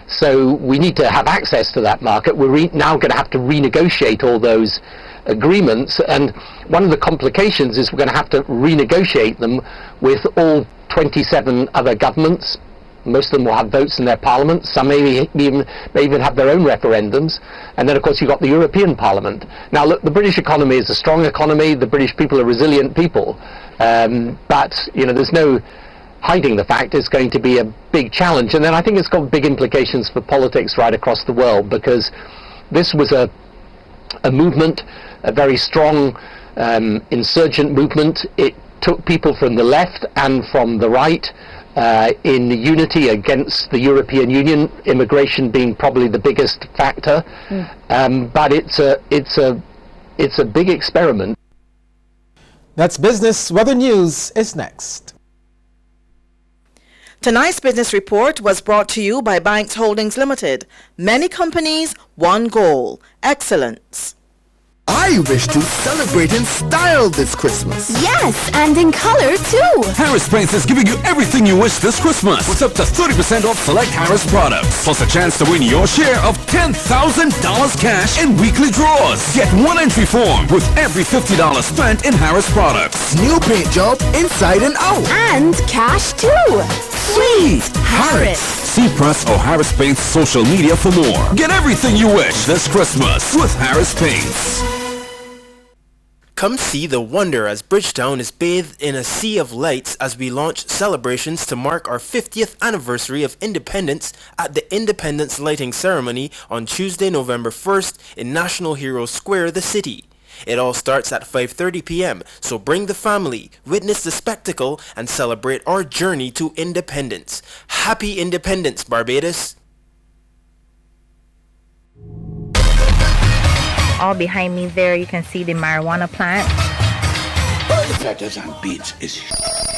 So we need to have access to that market. We're now going to have to renegotiate all those agreements, and one of the complications is we're going to have to renegotiate them with all 27 other governments. Most of them will have votes in their parliaments. Some may even have their own referendums. And then, of course, you've got the European Parliament. Now, look, the British economy is a strong economy. The British people are resilient people. But, you know, there's no hiding the fact it's going to be a big challenge. And then I think it's got big implications for politics right across the world, because this was a movement, a very strong insurgent movement. It took people from the left and from the right in unity against the European Union, immigration being probably the biggest factor. But it's a big experiment. That's Business. Weather News is next. Tonight's business report was brought to you by Banks Holdings Limited. Many companies, one goal: excellence. I wish to celebrate in style this Christmas. Yes, and in color too. Harris Paints is giving you everything you wish this Christmas, with up to 30% off select Harris products, plus a chance to win your share of $10,000 cash in weekly draws. Get one entry form with every $50 spent in Harris products. New paint job inside and out. And cash too. Sweet Harris. See Press or Harris Paints social media for more. Get everything you wish this Christmas with Harris Paints. Come see the wonder as Bridgetown is bathed in a sea of lights as we launch celebrations to mark our 50th anniversary of independence at the Independence Lighting Ceremony on Tuesday, November 1st in National Hero Square, the city. It all starts at 5:30 p.m., so bring the family, witness the spectacle, and celebrate our journey to independence. Happy Independence, Barbados! All behind me there, you can see the marijuana plant. The fetters and beats is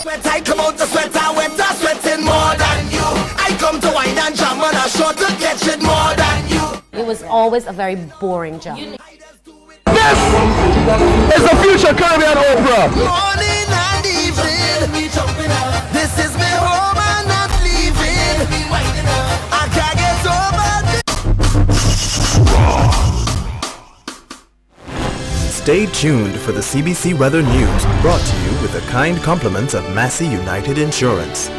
Sweat, I come out to sweat, I went to sweating more than you. I come to wine and jam and I sure to catch it more than you. It was always a very boring job. This is the future Caribbean Opera. Morning and evening, this is me home and not leaving. I can't get over this. Stay tuned for the CBC Weather News, brought to you with the kind compliments of Massey United Insurance.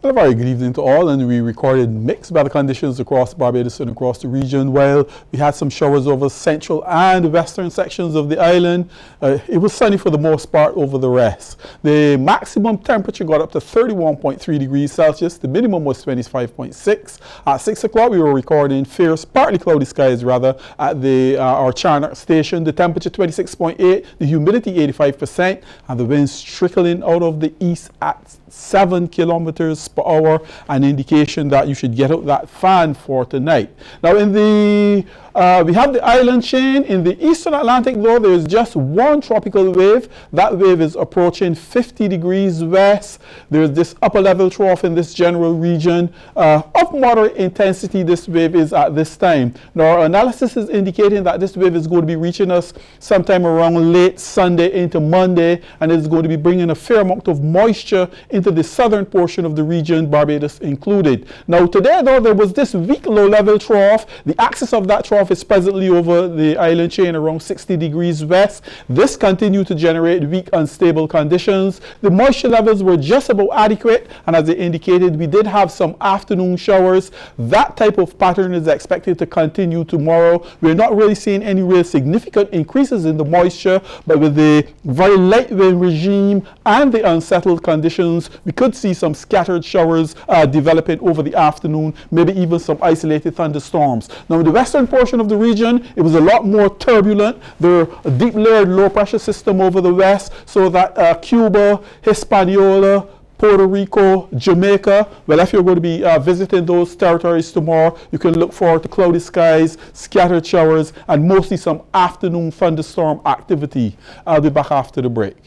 A very good evening to all, and we recorded mixed weather conditions across Barbados and across the region. While we had some showers over central and western sections of the island, it was sunny for the most part over the rest. The maximum temperature got up to 31.3 degrees Celsius. The minimum was 25.6. At 6 o'clock, we were recording fierce, partly cloudy skies rather, at our Charnock station. The temperature 26.8, the humidity 85%, and the winds trickling out of the east at 7 kilometers per hour, an indication that you should get out that fan for tonight. Now, in the We have the island chain. In the eastern Atlantic, though, there is just one tropical wave. That wave is approaching 50 degrees west. There is this upper level trough in this general region. Of moderate intensity, this wave is at this time. Now, our analysis is indicating that this wave is going to be reaching us sometime around late Sunday into Monday, and it's going to be bringing a fair amount of moisture into the southern portion of the region, Barbados included. Now, today, though, there was this weak low-level trough. The axis of that trough is presently over the island chain around 60 degrees west. This continued to generate weak, unstable conditions. The moisture levels were just about adequate, and as I indicated, we did have some afternoon showers. That type of pattern is expected to continue tomorrow. We're not really seeing any real significant increases in the moisture, but with the very light wind regime and the unsettled conditions, we could see some scattered showers developing over the afternoon, maybe even some isolated thunderstorms. Now, in the western portion of the region, it was a lot more turbulent. There are a deep layered low pressure system over the west, so that Cuba, Hispaniola, Puerto Rico, Jamaica. Well, if you're going to be visiting those territories tomorrow, you can look forward to cloudy skies, scattered showers, and mostly some afternoon thunderstorm activity. I'll be back after the break.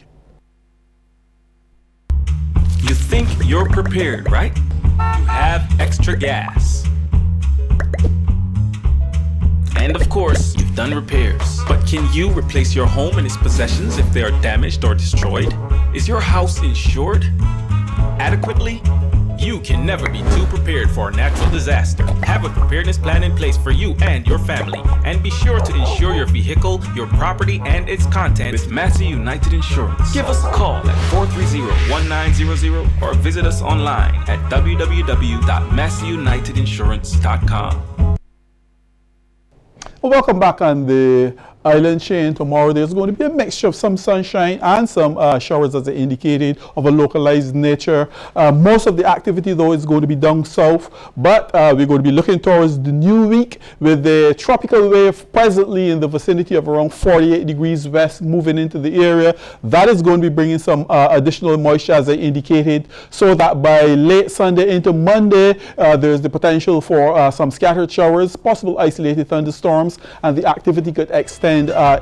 You think you're prepared, right? You have extra gas. And of course, you've done repairs. But can you replace your home and its possessions if they are damaged or destroyed? Is your house insured adequately? You can never be too prepared for a natural disaster. Have a preparedness plan in place for you and your family. And be sure to insure your vehicle, your property, and its content with Massey United Insurance. Give us a call at 430-1900 or visit us online at www.masseyunitedinsurance.com. Well, welcome back on the island chain. Tomorrow there's going to be a mixture of some sunshine and some showers, as I indicated, of a localized nature. Most of the activity, though, is going to be down south, but we're going to be looking towards the new week with the tropical wave presently in the vicinity of around 48 degrees west moving into the area. That is going to be bringing some additional moisture, as I indicated, so that by late Sunday into Monday, there's the potential for some scattered showers, possible isolated thunderstorms, and the activity could extend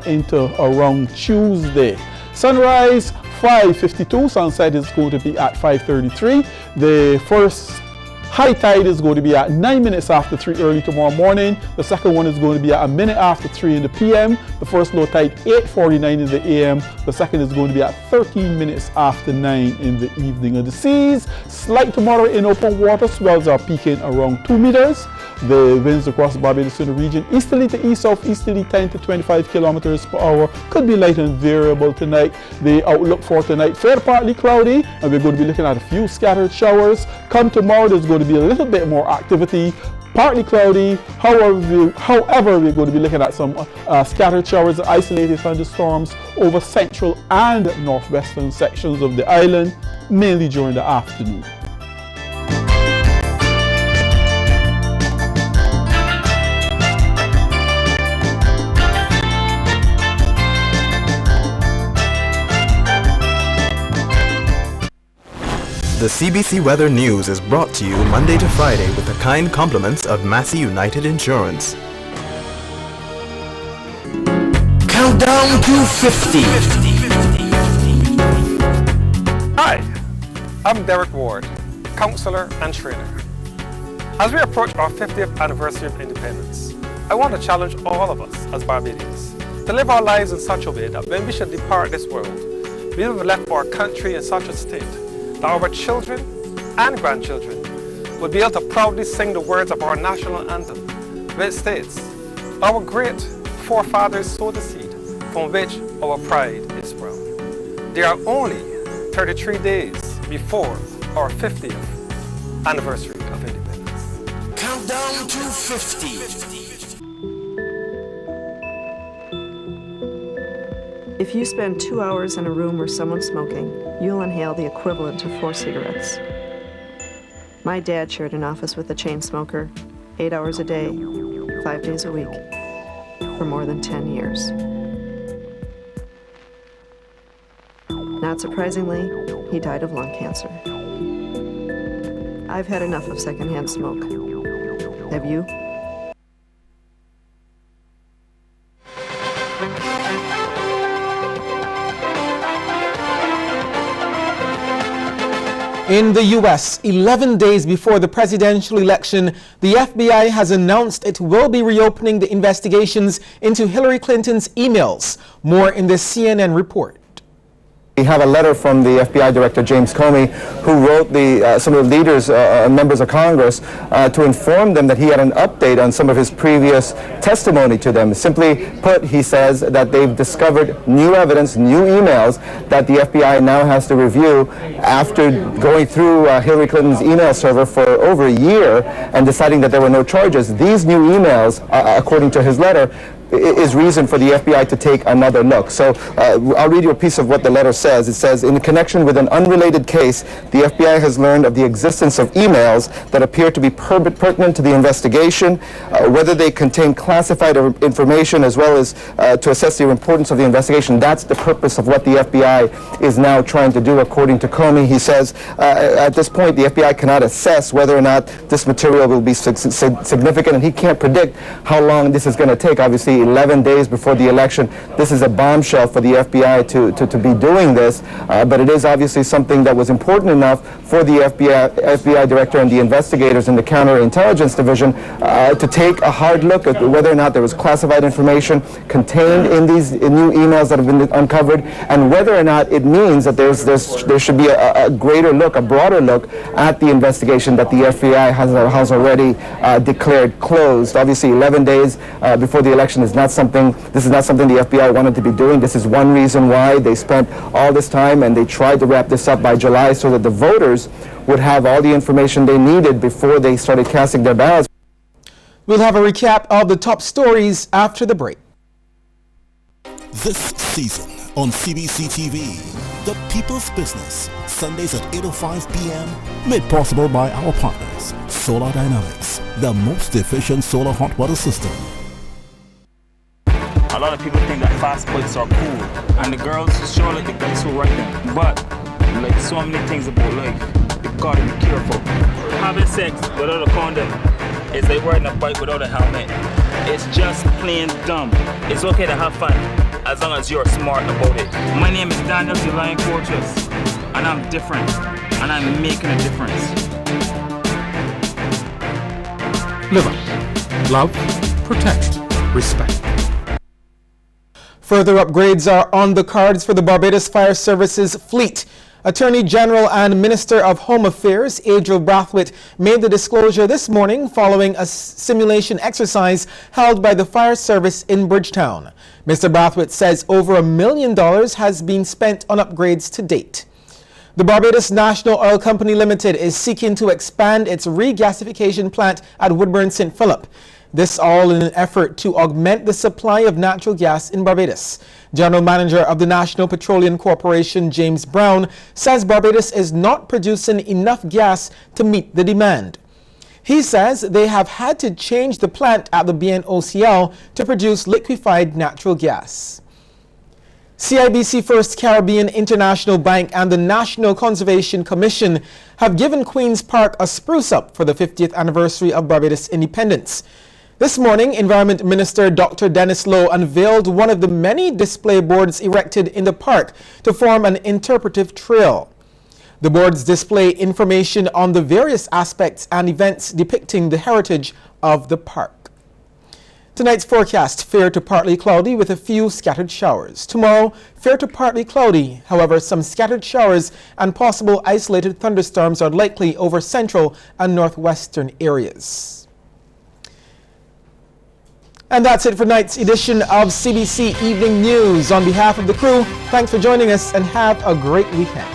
into around Tuesday. Sunrise 5:52, sunset is going to be at 5:33. The first high tide is going to be at 9 minutes after 3 early tomorrow morning. The second one is going to be at a minute after 3 in the PM. The first low tide 8:49 in the AM. The second is going to be at 13 minutes after 9 in the evening. And the seas, slight tomorrow in open water, swells are peaking around 2 meters. The winds across Barbados in the region, easterly to east southeasterly 10 to 25 kilometers per hour, could be light and variable tonight. The outlook for tonight, fair to partly cloudy, and we're going to be looking at a few scattered showers. Come tomorrow, there's going to be a little bit more activity, partly cloudy. However, we're going to be looking at some scattered showers and isolated thunderstorms over central and northwestern sections of the island, mainly during the afternoon. The CBC Weather News is brought to you Monday to Friday with the kind compliments of Massey United Insurance. Countdown to 50. Hi, I'm Derek Ward, counsellor and trainer. As we approach our 50th anniversary of independence, I want to challenge all of us as Barbadians to live our lives in such a way that when we should depart this world, we have left our country in such a state that our children and grandchildren will be able to proudly sing the words of our national anthem, which states, "Our great forefathers sowed the seed from which our pride is sprung." There are only 33 days before our 50th anniversary of independence. Countdown to 50. If you spend 2 hours in a room where someone's smoking, you'll inhale the equivalent of 4 cigarettes. My dad shared an office with a chain smoker, 8 hours a day, 5 days a week, for more than 10 years. Not surprisingly, he died of lung cancer. I've had enough of secondhand smoke. Have you? In the U.S., 11 days before the presidential election, the FBI has announced it will be reopening the investigations into Hillary Clinton's emails. More in this CNN report. We have a letter from the FBI Director James Comey, who wrote some of the leaders, members of Congress, to inform them that he had an update on some of his previous testimony to them. Simply put, he says that they've discovered new evidence, new emails that the FBI now has to review after going through Hillary Clinton's email server for over a year and deciding that there were no charges. These new emails, according to his letter, is reason for the FBI to take another look. So I'll read you a piece of what the letter says. It says, in connection with an unrelated case, the FBI has learned of the existence of emails that appear to be pertinent to the investigation, whether they contain classified information, as well as to assess the importance of the investigation. That's the purpose of what the FBI is now trying to do, according to Comey. He says, at this point, the FBI cannot assess whether or not this material will be significant, and he can't predict how long this is going to take. Obviously, 11 days before the election. This is a bombshell for the FBI to be doing this, but it is obviously something that was important enough for the FBI director and the investigators in the counterintelligence division to take a hard look at whether or not there was classified information contained in these new emails that have been uncovered, and whether or not it means that there should be a greater look, a broader look at the investigation that the FBI has already declared closed. Obviously, 11 days before the election is not something. This is not something the FBI wanted to be doing. This is one reason why they spent all this time and they tried to wrap this up by July so that the voters would have all the information they needed before they started casting their ballots. We'll have a recap of the top stories after the break. This season on CBC TV, The People's Business, Sundays at 8:05 p.m. Made possible by our partners, Solar Dynamics, the most efficient solar hot water system. A lot of people think that fast bikes are cool, and the girls sure like the guys who ride them. But like so many things about life, you gotta be careful. Having sex without a condom is like riding a bike without a helmet. It's just plain dumb. It's okay to have fun as long as you're smart about it. My name is Daniel the Lion Fortress, and I'm different, and I'm making a difference. Live up, love, protect, respect. Further upgrades are on the cards for the Barbados Fire Service's fleet. Attorney General and Minister of Home Affairs Adriel Brathwaite made the disclosure this morning following a simulation exercise held by the Fire Service in Bridgetown. Mr. Brathwaite says over $1 million has been spent on upgrades to date. The Barbados National Oil Company Limited is seeking to expand its regasification plant at Woodburn St. Philip. This all in an effort to augment the supply of natural gas in Barbados. General Manager of the National Petroleum Corporation, James Brown, says Barbados is not producing enough gas to meet the demand. He says they have had to change the plant at the BNOCL to produce liquefied natural gas. CIBC First Caribbean International Bank and the National Conservation Commission have given Queen's Park a spruce up for the 50th anniversary of Barbados independence. This morning, Environment Minister Dr. Dennis Lowe unveiled one of the many display boards erected in the park to form an interpretive trail. The boards display information on the various aspects and events depicting the heritage of the park. Tonight's forecast, fair to partly cloudy with a few scattered showers. Tomorrow, fair to partly cloudy. However, some scattered showers and possible isolated thunderstorms are likely over central and northwestern areas. And that's it for tonight's edition of CBC Evening News. On behalf of the crew, thanks for joining us and have a great weekend.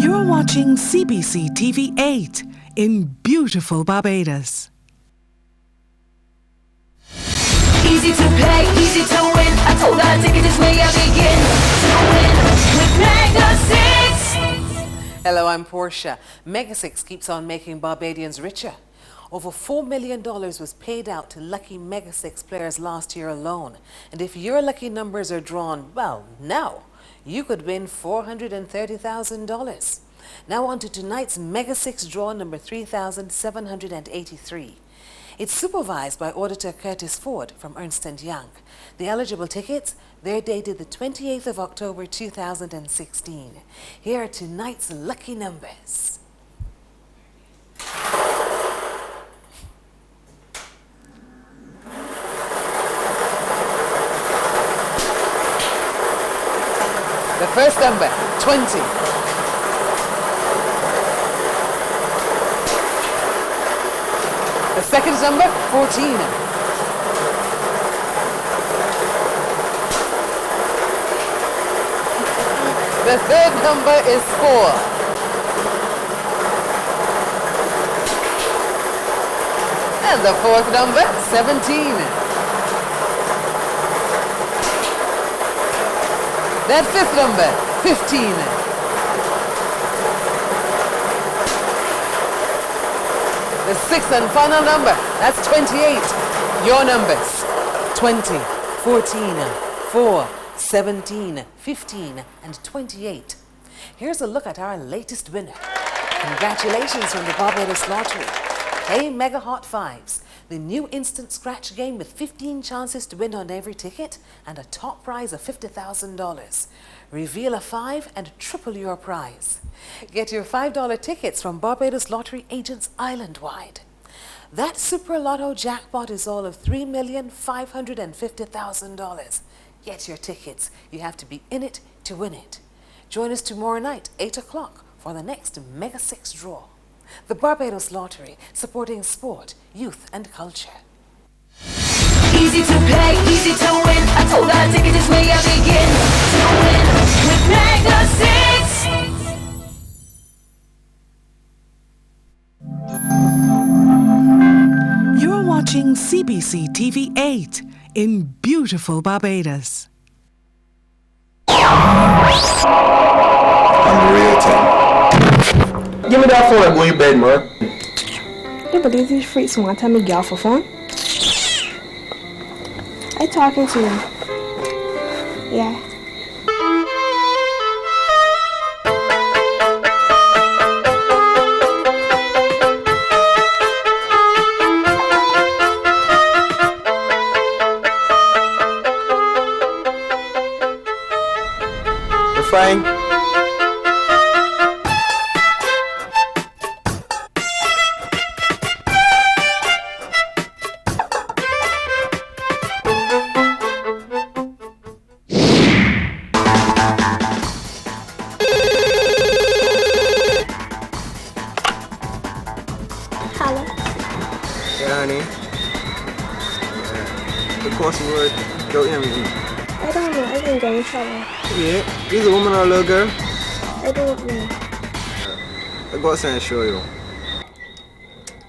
You're watching CBC TV 8 in beautiful Barbados. Easy to play, easy to win. I told her I'd take it this way, I begin to win with Mega 6. Hello, I'm Portia. Mega 6 keeps on making Barbadians richer. Over $4 million was paid out to lucky Mega 6 players last year alone. And if your lucky numbers are drawn, well, now, you could win $430,000. Now on to tonight's Mega 6 draw number 3783. It's supervised by Auditor Curtis Ford from Ernst & Young. The eligible tickets, they're dated the 28th of October 2016. Here are tonight's lucky numbers. The first number, 20. The second number, 14. The third number is 4. And the fourth number, 17. That fifth number, 15. The sixth and final number, that's 28. Your numbers, 20, 14, 4, 17, 15, and 28. Here's a look at our latest winner. Congratulations from the Barbados Lottery. Play Mega Hot Fives, the new instant scratch game with 15 chances to win on every ticket and a top prize of $50,000. Reveal a 5 and triple your prize. Get your $5 tickets from Barbados Lottery agents island-wide. That Super Lotto jackpot is all of $3,550,000. Get your tickets. You have to be in it to win it. Join us tomorrow night, 8 o'clock, for the next Mega 6 draw. The Barbados Lottery, supporting sport, youth and culture. Easy to play, easy to win. I told her I'd take it this way, I begin to win with Mega 6. You're watching CBC TV 8 in beautiful Barbados. Give me that phone and go in bed, man. Yeah, but these freaks want to tell me get off the phone. I talking to you. Yeah. You're fine. Yeah, he's a woman or a little girl? I don't know. I'll go outside and show you.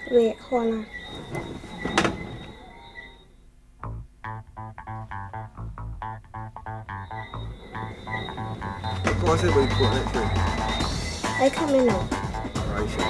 Wait, hold on. Go outside, but you put it through. I come in now. Alright, sure.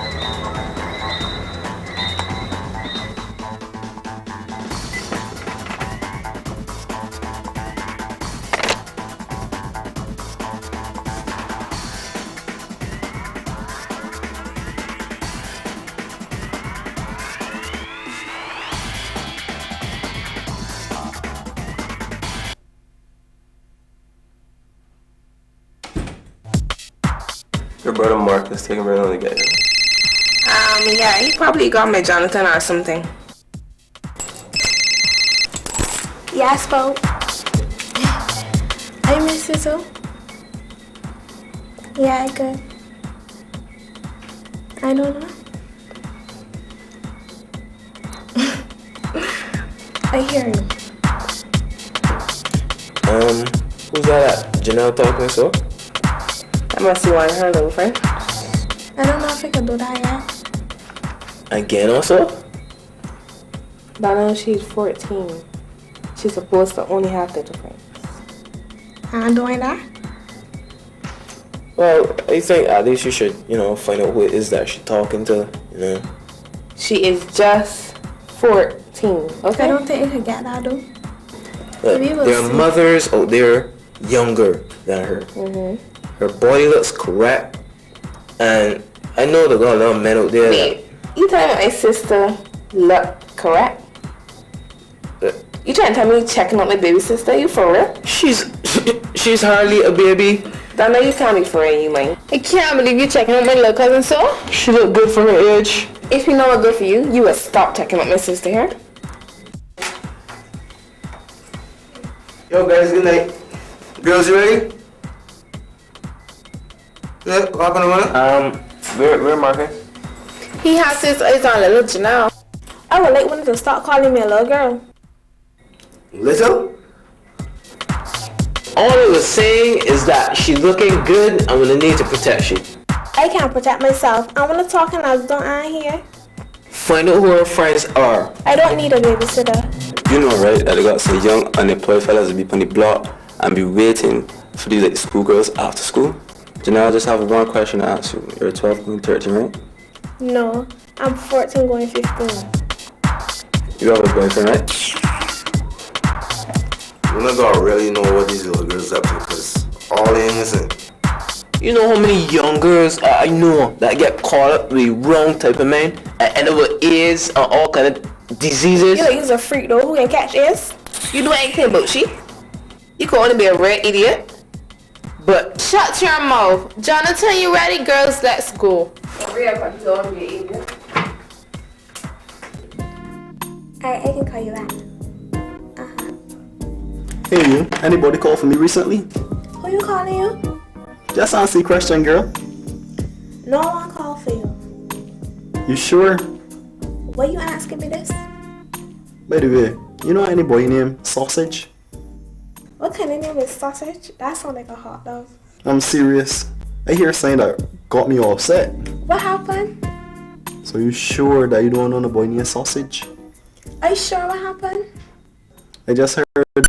Your brother Marcus taking very long to get here. Yeah, he probably got my Jonathan or something. Yeah, I spoke. I miss you too. Yeah, good. I don't know. I hear you. Who's that at? Janelle talking so? I must be one of her little friend. I don't know if I can do that yet. Again also? But I know she's 14. She's supposed to only have little friends. I'm doing that? Well, I think at least you should, find out who it is that she's talking to, She is just 14, okay? I don't think I could get that, though. Look, there are mothers out there younger than her. Her body looks correct, And I know there got a lot of men out there. Wait, you telling me my sister look correct? You trying to tell me you checking out my baby sister? You for real? She's hardly a baby. Don't know you can't be for real, you mind. I can't believe you checking out my little cousin, so? She look good for her age. If you know what's good for you, you would stop checking out my sister here. Yo guys, good night. Girls, you ready? Yeah, what happened? Where Marcus? He has his eyes on little Janelle. I would like one to stop calling me a little girl. Little? All I was saying is that she's looking good. I'm gonna need to protect you. I can't protect myself. I want to talk and I don't here. Find out who her friends are. I don't need a babysitter. You know, right, that they got some young unemployed fellas to be on the block and be waiting for these like schoolgirls after school. Janelle, I just have one question to ask you. You're 12 going 13, right? No, I'm 14 going 15. You have a boyfriend, right? We're not gonna really know what these little girls up to because all they innocent. You know how many young girls I know that get caught up with wrong type of men and end up with AIDS and all kind of diseases? You like you's a freak though who can catch AIDS? You know anything about she? You could only be a red idiot. But shut your mouth. Jonathan, you ready? Girls, let's go. Alright, I can call you back. Hey you, anybody call for me recently? Who you calling you? Just answer the question, girl. No one called for you. You sure? Why you asking me this? By the way, you know any boy named Sausage? What kind of name is Sausage? That sounds like a hot dog. I'm serious. I hear saying that got me all upset. What happened? So you sure that you don't know a boy named Sausage? Are you sure what happened? I just heard